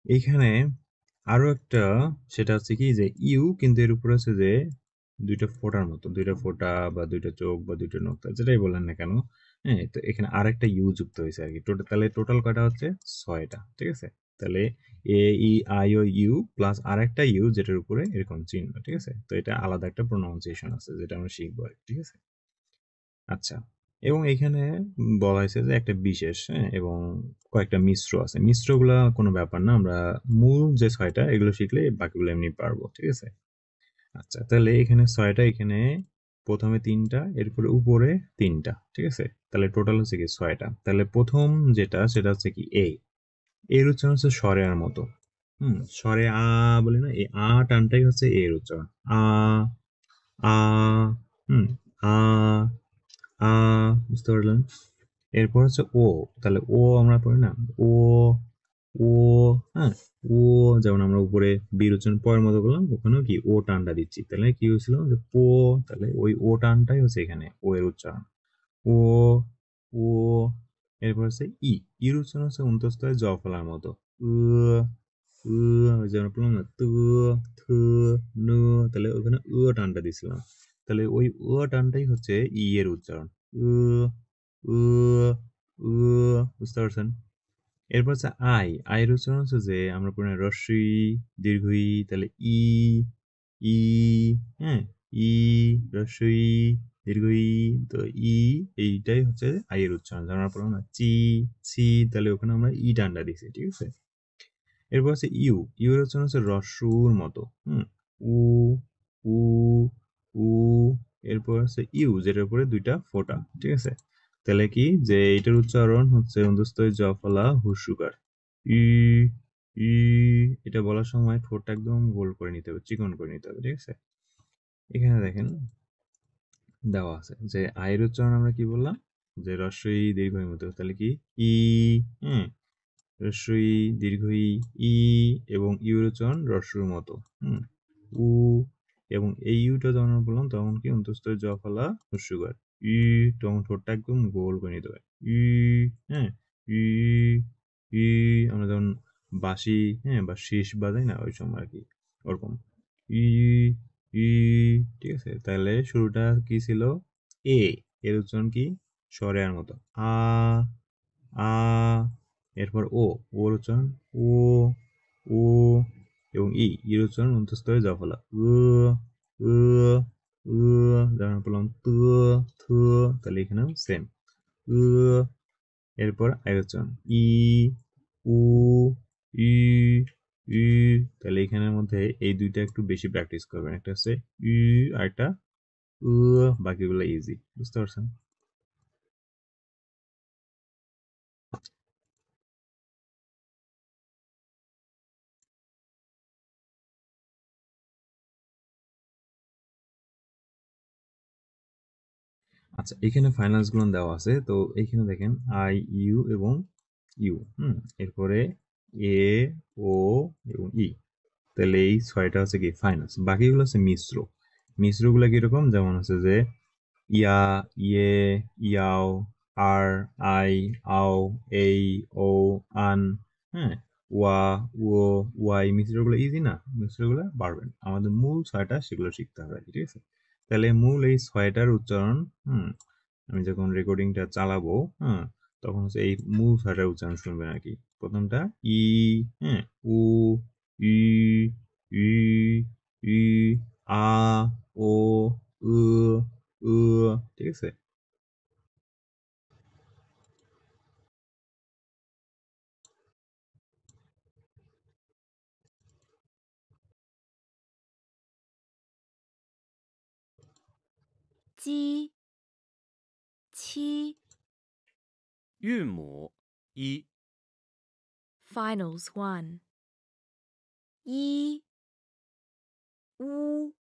এইখানে আরো একটা, সেটা হচ্ছে কি যে ইউ, কিন্তু এর উপরে হচ্ছে যে দুইটা ফোঁটার মতো, দুইটা ফোঁটা বা দুইটা চোখ বা দুইটা নক্তা, যেটাই বলেন না কেন, হ্যাঁ, তো এখানে আরেকটা ইউ যুক্ত হয়েছে আর কি। তাহলে টোটাল কয়টা হচ্ছে? 6টা, ঠিক আছে? তাহলে A E I O U plus আরেকটা ইউ যেটার উপরে এরকম চিহ্ন, ঠিক আছে? তো এটা আলাদা একটা প্রোনাউন্সিয়েশন আছে যেটা আমরা শিখবো আর কি, ঠিক আছে? আচ্ছা, এবং এখানে বলা হয়েছে যে একটা বিশেষ, হ্যাঁ, এবং কয়েকটা মিশ্র আছে। মিশ্রগুলা কোনো ব্যাপার না, আমরা মূল যে 6টা এগুলো শিখলে বাকিগুলো এমনি পারবো, ঠিক আছে? আচ্ছা, তাহলে এখানে 6টা এখানে প্রথমে 3টা, এরপরে উপরে 3টা, ঠিক আছে? তাহলে টোটাল হচ্ছে কি 6টা। তাহলে প্রথম যেটা সেটা হচ্ছে কি এর উচ্চারণ হচ্ছে স্বরের মতো। স্বরে বলি না, এই টানটাই হচ্ছে এর উচ্চারণ। আ আ হুম আ আ বুঝতে পারলেন? এরপর হচ্ছে ও, তাহলে ও আমরা পড়ি না, ও ও হ্যাঁ, ও যেমন আমরা উপরে বির উচ্চারণ পয়ের মতো বললাম, ওখানেও কি ও টানটা দিচ্ছি, তাহলে কি হয়েছিল যে পো, তাহলে ওই ও টানটাই হচ্ছে এখানে ও এর উচ্চারণ। ও ও এরপর হচ্ছে ইর উচ্চারণ হচ্ছে অন্তস্থ জ ফলার মতো। উ উ যেমন বললাম না, তু থু নু, তাহলে ওখানে টানটা দিছিলাম, তাহলে ওই টানটাই হচ্ছে এর উচ্চারণ। উ উ উ বুঝতে পারছেন? এরপর হচ্ছে আয়ের উচ্চারণ হচ্ছে যে আমরা পড়ি রস্বই দীর্ঘই, তাহলে ই ই হ্যাঁ, ই রস্বই দীর্ঘই, তো এইটাই হচ্ছে আয়ের উচ্চারণ। যেমন আমরা পড়লাম না চি ছি, তাহলে ওখানে আমরা টানটা দিছি, ঠিক আছে? এরপর হচ্ছে এর উচ্চারণ হচ্ছে রস্যুর মতো। উ উ উ এরপর হচ্ছে যেটার উপরে 2টা ফোঁটা, ঠিক আছে? তাহলে কি যে এটার উচ্চারণ হচ্ছে অন্তস্থই জ ফলা হুস্যকার। ই ই এটা বলার সময় ঠোঁটটা একদম গোল করে নিতে হবে, চিকন করে নিতে হবে, ঠিক আছে? এখানে দেখেন দেওয়া আছে যে আয়ের উচ্চারণ আমরা কি বললাম, যে রস্বই দীর্ঘই মতো, তাহলে কি ই রস্বই দীর্ঘই ই, এবং ইউর উচ্চারণ রস্যুর মতো। উ, এবং এই ইউটা যখন আমরা বললাম তখন কি অন্তস্থই জ ফলা হুস্যকার। ই তখন ঠোঁটটা একদম গোল করে নিতে হবে। ই হ্যাঁ, ই ই আমরা যখন বাঁশি বা শীষ বাজাই না ওই সময় আর কি, ওরকম ই ই, ঠিক আছে? তাহলে শুরুটা কি ছিল এর উচ্চারণ কি স্বরের মতো আ আ, এরপর ওর উচ্চারণ ও ও, এবং এর উচ্চারণ অন্তস্থ হয়ে জ ফলা উ উ উ, যেমন বললাম তু থু, তাহলে এখানেও সেম উ। এরপর আয়ের উচ্চারণ ই উ ই ই, তাহলে এখানের মধ্যে এই দুইটা একটু বেশি প্র্যাকটিস করবেন, একটা হচ্ছে ই আর একটা উ, বাকিগুলো ইজি। বুঝতে পারছেন? আচ্ছা, এখানে ফাইনালস গুলো দেওয়া আছে, তো এইখানে দেখেন আই ইউ এবং ইউ, এরপরে এ ও এবং তাহলে এই 6টা হচ্ছে কি ফাইনালস, বাকিগুলো হচ্ছে মিশ্রগুলো কিরকম, যেমন হচ্ছে যে ইয়া ইয়ে ইয়াও আর আই আও এই ও আন, ওয়া ও ওয়াই, মিশ্রগুলো ইজি না, মিশ্রগুলো পারবেন, আমাদের মূল 6টা সেগুলো শিখতে হবে, ঠিক আছে? তাহলে মূল এই 6টার উচ্চারণ আমি যখন রেকর্ডিংটা চালাবো তখন হচ্ছে এই মূল 6টার উচ্চারণ শুনবেন আর কি। প্রথমটা ই, উ ই ই ই আ ও উ উ, ঠিক আছে? জি ছি 韵母一， Finals 1 一乌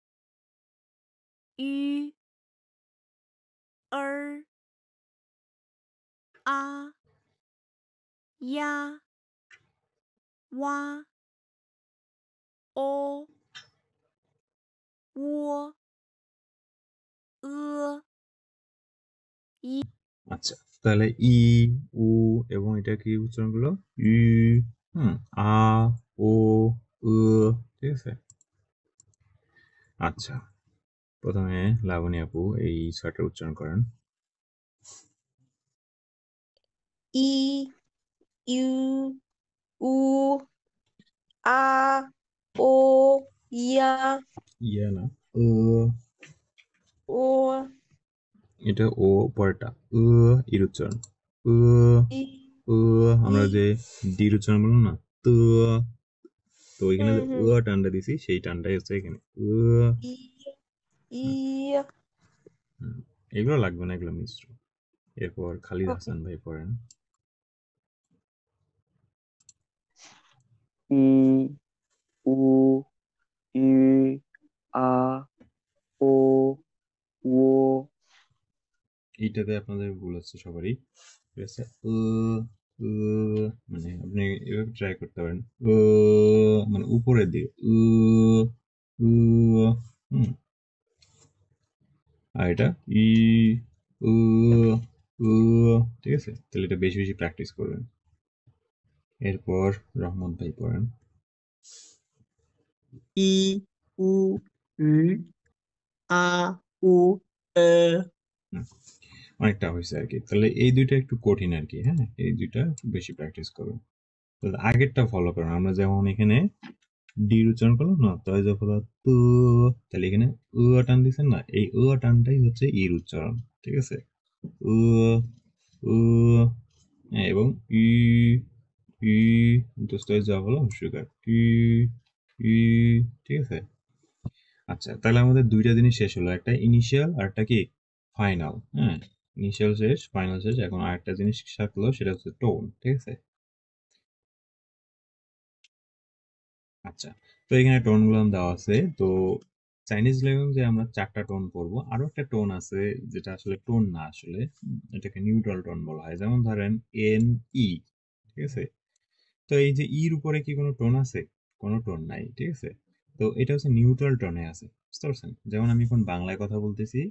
吁啊呀哇哦喔আচ্ছা, তাহলে ই উ এবং এটা কি উচ্চারণ গুলো ই আ ও উ, ঠিক আছে? আচ্ছা, প্রথমে লাবণী আপু এই 6টার উচ্চারণ করেন। ই ইউ উ আ ও ইয়া ইয়া না, ও, ও এটা ও পরেরটা এর উচ্চারণ উ ই উ, ই আমরা যে ডির উচ্চারণ বললাম না, তো তো এখানে যে টানটা দিছি সেই টানটাই হচ্ছে এখানে ই ইয়া এগুলো লাগবে না, এগুলো মিশ্র। এরপর খালিদ হাসান ভাই পড়েন। ই উ ই আ ও ও। এইটাতে আপনাদের ভুল আছে সবারই, ঠিক আছে। মানে আপনি এভাবে ট্রাই করতে পারেন, মানে উপরের দিকে হুম। আর এটা ই উ উ, ঠিক আছে। তাহলে এটা বেশি বেশি প্র্যাকটিস করবেন। এরপর রহমত ভাই পড়েন। ই উ ü আ উ এ। অনেকটা হয়েছে আর কি। তাহলে এই দুইটা একটু কঠিন আর কি, হ্যাঁ, এই দুইটা একটু বেশি প্র্যাকটিস করবেন। তাহলে আগেরটা ফলো করেন। আমরা যেমন এখানে ডি উচ্চারণ করলাম না, তাই যখন তু, তাহলে এখানে টান দিচ্ছেন না, এই টানটাই হচ্ছে ইর উচ্চারণ, ঠিক আছে। উ উ হ্যাঁ, এবং ই ই দোস্তায় যা হলো সুগার ই ই, ঠিক আছে। আচ্ছা, তাহলে আমাদের দুইটা জিনিস শেষ হলো, একটা ইনিশিয়াল আর একটা কি ফাইনাল। হ্যাঁ, ইনিশিয়াল শেষ, ফাইনাল শেষ। এখন আরেকটা জিনিস থাকলো, সেটা হচ্ছে টোন, ঠিক আছে। আচ্ছা, তো এখানে টোন গুলো দেওয়া আছে। তো চাইনিজ ল্যাঙ্গুয়েজে আমরা 4টা টোন পড়বো। আরো একটা টোন আছে যেটা আসলে টোন না, আসলে এটাকে নিউট্রাল টোন বলা হয়। যেমন ধরেন এন ই, ঠিক আছে। তো এই যে ইর উপরে কি কোনো টোন আছে? কোনো টোন নাই, ঠিক আছে। তো এটা হচ্ছে নিউট্রাল টোনে আছে, বুঝতে পারছেন? যেমন আমি এখন বাংলায় কথা বলতেছি,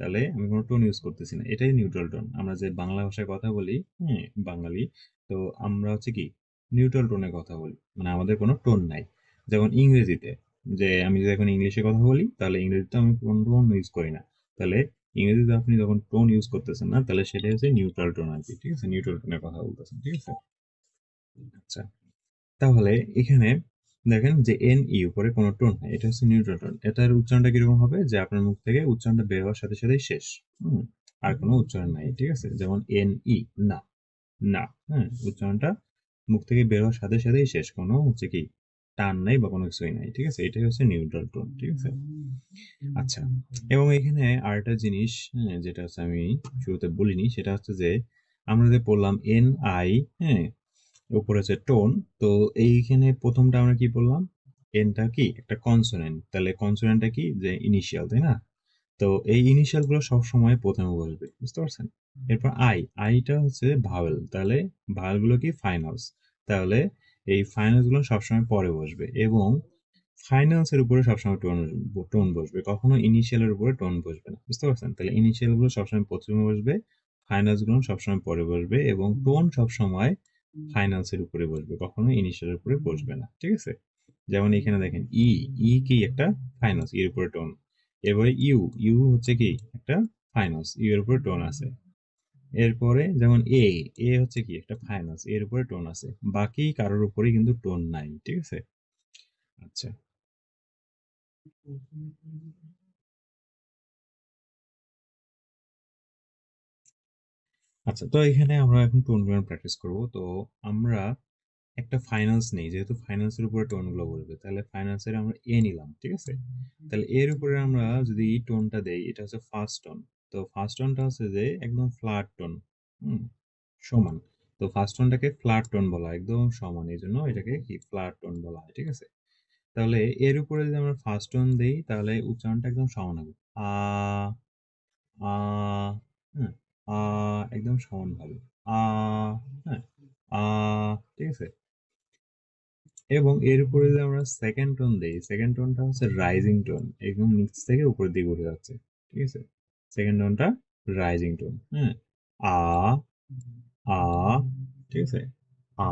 তাহলে আমি কোনো টোন ইউজ করতেছি না, এটাই নিউট্রাল টোন। আমরা যে বাংলা ভাষায় কথা বলি, হ্যাঁ, বাঙালি, তো আমরা হচ্ছে কি নিউট্রাল টোনে কথা বলি, মানে আমাদের কোনো টোন নাই। যেমন ইংরেজিতে, যে আমি যদি এখন ইংলিশে কথা বলি, তাহলে ইংরেজিতে আমি কোনো টোন ইউজ করি না। তাহলে ইংরেজিতে আপনি যখন টোন ইউজ করতেছেন না, তাহলে সেটা হচ্ছে নিউট্রাল টোন আর কি, ঠিক আছে। নিউট্রাল টোনে কথা বলতেছেন, ঠিক আছে। আচ্ছা, তাহলে এখানে দেখেন যে এন ই উপরে কোনো টোন নাই, এটা হচ্ছে নিউট্রাল টোন। এটার উচ্চারণটা কিরকম হবে, যে আপনার মুখ থেকে উচ্চারণটা বের হওয়ার সাথে সাথেই শেষ, আর কোনো উচ্চারণ নাই, ঠিক আছে। যেমন এন ই, না, না, হ্যাঁ, উচ্চারণটা মুখ থেকে বের হওয়ার সাথে সাথেই শেষ, কোনো হচ্ছে কি টান নাই বা কোনো কিছুই নাই, ঠিক আছে। এটাই হচ্ছে নিউট্রাল টোন, ঠিক আছে। আচ্ছা, এবং এখানে আরেকটা জিনিস, হ্যাঁ, যেটা হচ্ছে আমি শুরুতে বলিনি, সেটা হচ্ছে যে আমরা যে পড়লাম এন আই, হ্যাঁ, উপরে হচ্ছে টোন। তো এইখানে প্রথমটা আমরা কি বললাম, এনটা কি একটা কনসোনেন্ট, তাহলে কনসোনেন্টটা কি যে ইনিশিয়াল, তাই না। তো এই ইনিশিয়াল গুলো সবসময় প্রথমে বসবে, বুঝতে পারছেন। এরপর আইটা হচ্ছে ভাওয়েল, তাহলে ভাওয়েল গুলো কি ফাইনালস, তাহলে এই ফাইনালস গুলো সবসময় পরে বসবে, এবং ফাইনালস এর উপরে সবসময় টোন টোন বসবে, কখনো ইনিশিয়ালের উপরে টোন বসবে না, বুঝতে পারছেন। তাহলে ইনিশিয়াল গুলো সবসময় প্রথমে বসবে, ফাইনালস গুলো সবসময় পরে বসবে, এবং টোন সবসময় ফাইনালস এর উপরে বসবে, কখনো ইনিশিয়ালের উপরে বসবে না, ঠিক আছে। যেমন এখানে দেখেন ই, ই কি একটা ফাইনালস, এর উপরে টোন। এরপরে ইউ, ইউ হচ্ছে কি একটা ফাইনালস, ইউ এর উপরে টোন আছে। এরপরে যেমন এ, এ হচ্ছে কি একটা ফাইনালস, এর উপরে টোন আছে। বাকি কারোর উপরে কিন্তু টোন নাই, ঠিক আছে। আচ্ছা, আচ্ছা, তো এখানে আমরা এখন টোন গুলো প্র্যাকটিস করব। তো আমরা একটা ফাইনালস নেই, যেহেতু ফাইনালসের উপরে টোন গুলো বলবে, তাহলে ফাইনালসের আমরা এ নিলাম, ঠিক আছে। তাহলে এর উপরে আমরা যদি টোনটা দেই, এটা হচ্ছে ফার্স্ট টোন। তো ফার্স্ট টোনটা হচ্ছে যে একদম ফ্ল্যাট টোন, সমান। তো ফার্স্ট টোনটাকে ফ্ল্যাট টোন বলা হয়, একদম সমান, এই জন্য এটাকে কি ফ্ল্যাট টোন বলা হয়, ঠিক আছে। তাহলে এর উপরে যদি আমরা ফার্স্ট টোন দেই, তাহলে উচ্চারণটা একদম সমান হবে, আ আ, হ্যাঁ, আ, একদম সমান ভাবে আ, হ্যাঁ, আ, ঠিক আছে। এবং এর উপরে যদি আমরা সেকেন্ড টোন দেই, সেকেন্ড টোনটা হচ্ছে রাইজিং টোন, একদম নিচ থেকে উপরের দিকে উঠে যাচ্ছে, ঠিক আছে। সেকেন্ড টোনটা রাইজিং টোন, হ্যাঁ, আ আ, ঠিক আছে, আ।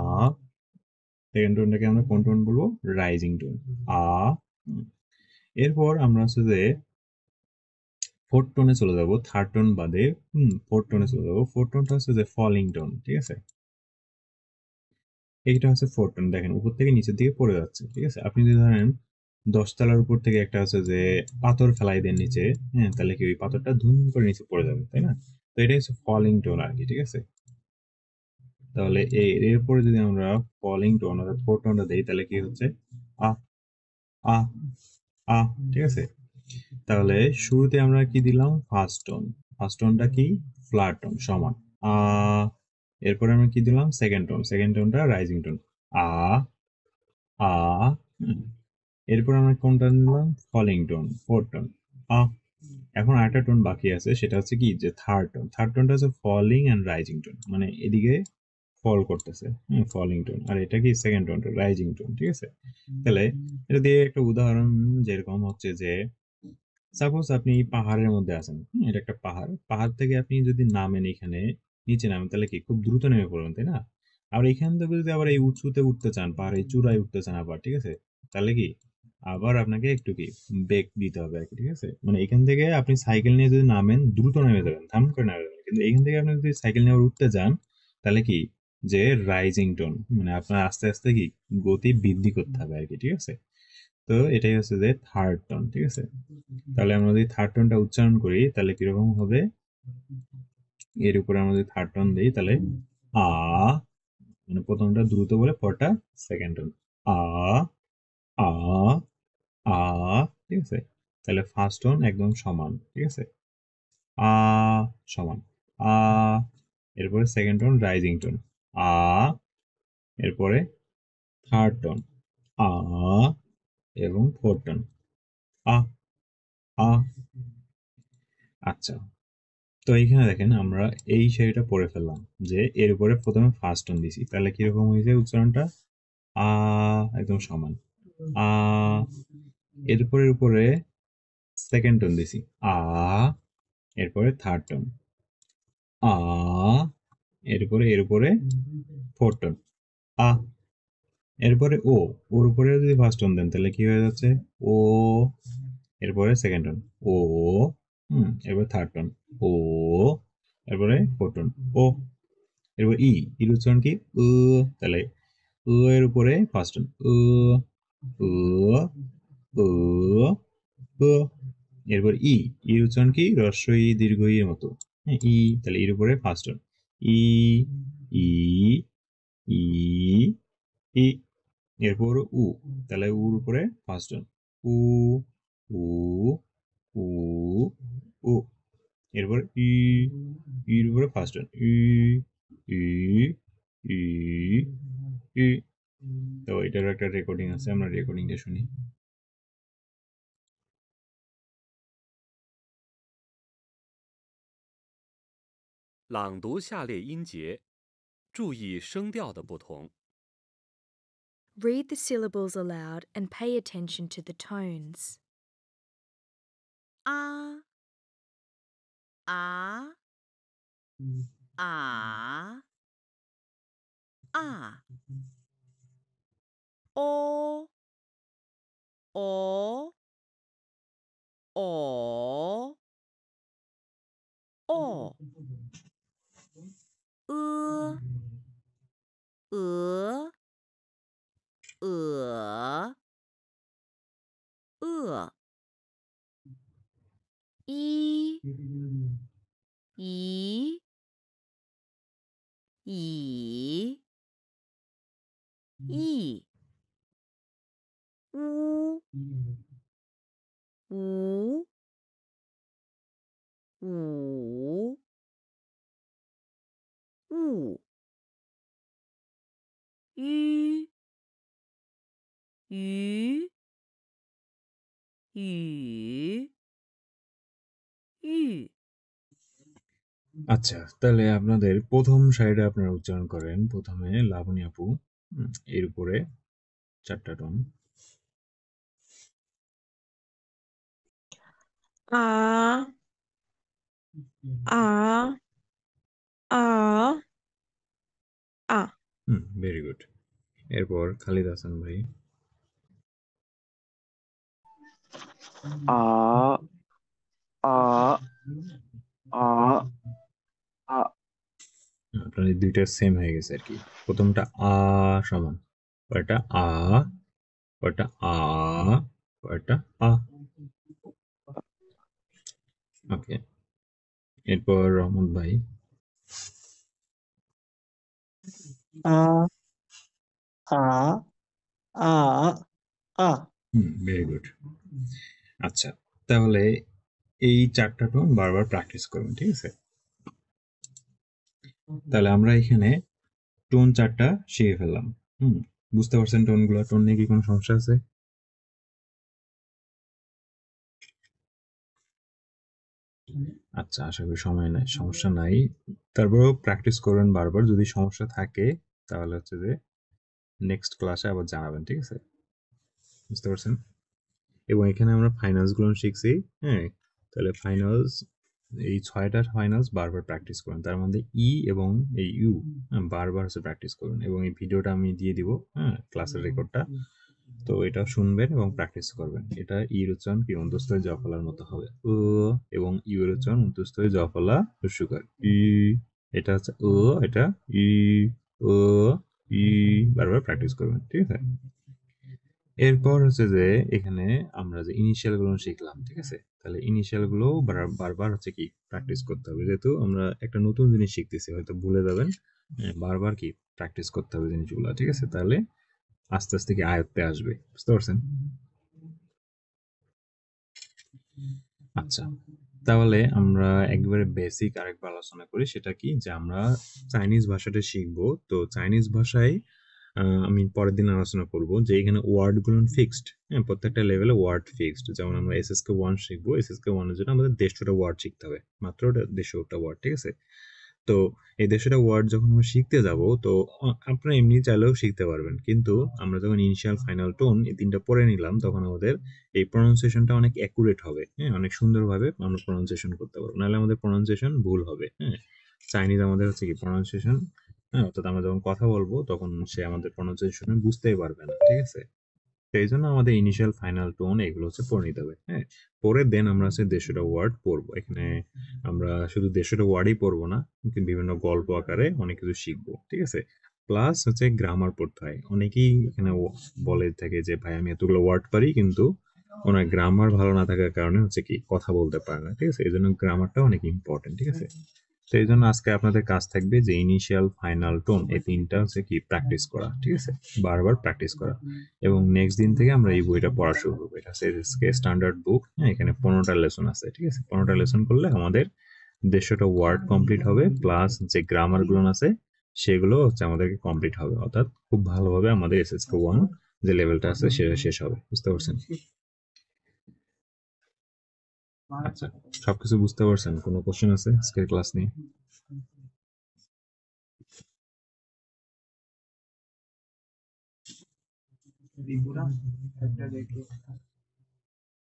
সেকেন্ড টোনটাকে আমরা কোন টোন বলবো, রাইজিং টোন, আ। এরপর আমরা হচ্ছে যে ফোর্থ টোনে চলে যাব, থার্ড টোন বাদে, ফোর্থ টোনে চলে যাবো। ফোর্থ টোনটা হচ্ছে যে ফলিং টোন, ঠিক আছে। এইটা হচ্ছে ফোর্থ টোন, দেখেন উপর থেকে নিচের দিকে পড়ে যাচ্ছে, ঠিক আছে। আপনি যদি ধরেন 10 তলার উপর থেকে একটা আছে যে পাথর ফেলাই দেন নিচে, হ্যাঁ, তাহলে কি ওই পাথরটা ধুম করে নিচে পড়ে যাবে, তাই না। তো এটাই হচ্ছে ফলিং টোন আর কি, ঠিক আছে। তাহলে এরপরে যদি আমরা ফলিং টোন অর্থাৎ ফোর্থ টোনটা দেই, তাহলে কি হচ্ছে আ আ আ, ঠিক আছে। তাহলে শুরুতে আমরা কি দিলাম, ফার্স্ট টোন, ফার্স্ট টোনটা কি ফ্ল্যাট টোন সমান আ, এরপরে আমরা কি দিলাম সেকেন্ড টোনটা রাইজিং টোন আ আ হুম। এরপর আমরা কোনটা নিলাম ফলিং টোন ফোর্থ টোন আ। এখন আরেকটা টোন বাকি আছে, সেটা হচ্ছে কি যে থার্ড টোনটা হচ্ছে ফলিং এন্ড রাইজিং টোন, মানে এদিকে ফল করতেছে, ফলিং টোন, আর এটা কি সেকেন্ড টোনটা রাইজিং টোন, ঠিক আছে। তাহলে এটা দিয়ে একটা উদাহরণ, যেরকম হচ্ছে যে সাপোজ আপনি পাহাড়ের মধ্যে আছেন, এটা একটা পাহাড় থেকে আপনি যদি নামেন, এখানে নিচে নামেন, তাহলে কি খুব দ্রুত নেমে পড়বেন, তাই না? আবার এখান থেকে যদি আবার এই উঁচুতে উঠতে চান, পাহাড়ের চূড়ায় উঠতে চান আবার, ঠিক আছে, তাহলে কি আবার আপনাকে একটু কি বেগ দিতে হবে আর কি, ঠিক আছে। মানে এখান থেকে আপনি সাইকেল নিয়ে যদি নামেন, দ্রুত নেমে যাবেন, থাম করে নেমে যাবেন, কিন্তু এখান থেকে আপনি যদি সাইকেল নিয়ে আবার উঠতে যান, তাহলে কি যে রাইজিং টোন, মানে আপনার আস্তে আস্তে কি গতি বৃদ্ধি করতে হবে আর কি, ঠিক আছে। তো এটাই হচ্ছে যে থার্ড টোন, ঠিক আছে। তাহলে আমরা যদি থার্ড টোনটা উচ্চারণ করি, তাহলে কিরকম হবে, এর উপরে আমরা যদি থার্ড টোন দিই, তাহলে আ, মানে প্রথমটা দ্রুত বলে পরটা সেকেন্ড টোন আ আ আ, ঠিক আছে। তাহলে ফার্স্ট টোন একদম সমান, ঠিক আছে, আ সমান আ, এরপরে সেকেন্ড টোন রাইজিং টোন আ, এরপরে থার্ড টোন আ, এবং ফোর্থ টোন আ আ। আচ্ছা, তো এইখানে দেখেন আমরা এই শাড়িটা পরে ফেললাম, যে এর উপরে প্রথমে ফার্স্ট টোন দিছি, তাহলে কিরকম হয়েছে উচ্চারণটা আ, একদম সমান আ, এরপরে উপরে সেকেন্ড টোন দিছি আ, এরপরে থার্ড টোন আ, এর উপরে ফোর্থ টোন আ, এরপরে ওর উপরে যদি ফার্স্ট টোন দেন, তাহলে কি হয়ে যাচ্ছে ও, এরপরে সেকেন্ড টোন ও, এরপরে থার্ড টোন ও, এরপরে ফোর্থ টোন ও, এরপর এর উচ্চারণ কি তাহলে এর উপরে ফার্স্ট টোন উ উ উ, এরপর এর উচ্চারণ কি হ্রস্ব ই দীর্ঘ ই এর মতো, হ্যাঁ তাহলে এর উপরে ফার্স্ট টোন ই ই ই ই, এরপর তাহলে উর উপরে ফার্স্ট টোন উ উ উ উ, এরপর এর উপরে ফার্স্ট টোন ই ই ই ই। তো এটারও একটা রেকর্ডিং আছে, আমরা রেকর্ডিংটা শুনি। 朗读下列音节，注意声调的不同。 Read the syllables aloud and pay attention to the tones. Ah, ah, ah, ah. O, o, o, o. Uh, uh, E, E, E, E. U, U, U, U. Ü, Ü, Ü, Ü. আচ্ছা, তাহলে আপনাদের প্রথম সারিটা আপনারা উচ্চারণ করেন, প্রথমে লাবণী আপু, এর উপরে চারটা tone a a a a very good. এরপর খালিদ হাসান ভাই আ আ আ আ। আপনাদের দুইটা সেম হয়ে গেছে আর কি, প্রথমটা আ সমান, পরেরটা আ, পরেরটা আ, পরেরটা আ। ওকে, এরপর রহমত ভাই আ আ আ আ। Very good. আচ্ছা, তাহলে এই 4টা টোন বারবার প্র্যাকটিস করবেন, ঠিক আছে? তাহলে আমরা এখানে টোন 4টা শিখে ফেললাম। বুঝতে পারছেন টোনগুলো? টোন নিয়ে কি কোনো সমস্যা আছে? আচ্ছা, আশা করি সমস্যা নাই। তারপরেও প্র্যাকটিস করবেন বারবার। যদি সমস্যা থাকে তাহলে হচ্ছে যে নেক্সট ক্লাসে আবার জানাবেন, ঠিক আছে? বুঝতে পারছেন? এবং এখানে আমরা ফাইনালস গুলো শিখছি। হ্যাঁ, তাহলে ফাইনালস, এই 6টা ফাইনালস বারবার প্র্যাকটিস করুন। তার মধ্যে ই এবং এই ইউ বারবার হচ্ছে প্র্যাকটিস করুন। এবং এই ভিডিওটা আমি দিয়ে দিব, হ্যাঁ, ক্লাসের রেকর্ডটা। তো এটা শুনবেন এবং প্র্যাকটিস করবেন। এটা ই এর উচ্চারণ কি অন্তস্থ জ ফলার মতো হবে, ও, এবং ইউ এর উচ্চারণ অন্তস্থ জ ফলা হ্রস্বকার ই। এটা হচ্ছে ও, এটা ই, ও, ই, বারবার প্র্যাকটিস করবেন, ঠিক আছে? এরপর হচ্ছে যে এখানে আমরা যে ইনিশিয়াল গুলো শিখলাম, ঠিক আছে? তাহলে ইনিশিয়াল গুলো বারবার হচ্ছে কি প্র্যাকটিস করতে হবে, যেহেতু আমরা একটা নতুন জিনিস শিখতেছি, হয়তো ভুলে যাবেন। বারবার কি প্র্যাকটিস করতে হবে জিনিসগুলো, ঠিক আছে? তাহলে আস্তে আস্তে কি আয়ত্তে আসবে, বুঝতে পারছেন? আচ্ছা, তাহলে আমরা একবারে বেসিক আরেকবার আলোচনা করি। সেটা কি, যে আমরা চাইনিজ ভাষাটা শিখবো। তো চাইনিজ ভাষায় আমি পরের দিন আলোচনা করব যে এখানে ওয়ার্ড গুলো ফিক্সড। হ্যাঁ, প্রত্যেকটা লেভেলে ওয়ার্ড ফিক্সড। যেমন আমরা এসএসকে 1 শিখবো, এসএসকে 1 এর জন্য আমাদের 150টা ওয়ার্ড শিখতে হবে, মাত্র 150টা ওয়ার্ড, ঠিক আছে? তো এই 150টা ওয়ার্ড যখন আমরা শিখতে যাব, তো আপনারা এমনি চাইলেও শিখতে পারবেন, কিন্তু আমরা যখন ইনিশিয়াল ফাইনাল টোন এই 3টা পড়ে নিলাম, তখন আমাদের এই প্রনাউন্সিয়েশনটা অনেক অ্যাকুরেট হবে। হ্যাঁ, অনেক সুন্দরভাবে আমরা প্রনাউন্সিয়েশন করতে পারবো, নাহলে আমাদের প্রনাউন্সিয়েশন ভুল হবে। হ্যাঁ, চাইনিজ আমাদের হচ্ছে কি প্রনাউন্সিয়েশন, হ্যাঁ, অর্থাৎ আমরা যখন কথা বলবো তখন সে আমাদের প্রনাউন্সিয়েশন বুঝতেই পারবে না, ঠিক আছে? তো এই জন্য আমাদের ইনিশিয়াল ফাইনাল টোন এগুলো হচ্ছে পড়ে নিতে হবে। হ্যাঁ, পরে দেন আমরা হচ্ছে 150টা ওয়ার্ড পড়বো। এখানে আমরা শুধু 150টা ওয়ার্ডই পড়বো না, কিন্তু বিভিন্ন গল্প আকারে অনেক কিছু শিখবো, ঠিক আছে? প্লাস হচ্ছে গ্রামার পড়তে হয়। অনেকেই এখানে বলে থাকে যে ভাই আমি এতগুলো ওয়ার্ড পারি, কিন্তু ওনার গ্রামার ভালো না থাকার কারণে হচ্ছে কি কথা বলতে পারে না, ঠিক আছে? এই জন্য গ্রামারটা অনেক ইম্পর্টেন্ট, ঠিক আছে? তো এই জন্য আজকে আপনাদের কাজ থাকবে যে ইনিশিয়াল ফাইনাল টোন এই 3টা হচ্ছে কি প্র্যাকটিস করা, ঠিক আছে? বারবার প্র্যাকটিস করা। এবং নেক্সট দিন থেকে আমরা এই বইটা পড়া শুরু করবো। এটা হচ্ছে স্ট্যান্ডার্ড বুক। হ্যাঁ, এখানে 15টা লেসন আছে, ঠিক আছে? 15টা লেসন করলে আমাদের 150টা ওয়ার্ড কমপ্লিট হবে, প্লাস যে গ্রামার গুলো আছে সেগুলো হচ্ছে আমাদেরকে কমপ্লিট হবে, অর্থাৎ খুব ভালোভাবে আমাদের এসএসকে 1 যে লেভেলটা আছে সেটা শেষ হবে, বুঝতে পারছেন? আচ্ছা, সবকিছু বুঝতে পারছেন? কোনো কোশ্চেন আছে আজকের ক্লাস নিয়ে?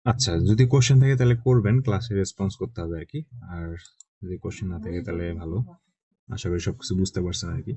আচ্ছা, যদি কোশ্চেন থাকে তাহলে করবেন, ক্লাসে রেসপন্স করতে হবে আর কি। আর যদি কোশ্চেন না থাকে তাহলে ভালো। আশা করি সবকিছু বুঝতে পারছেন আর কি।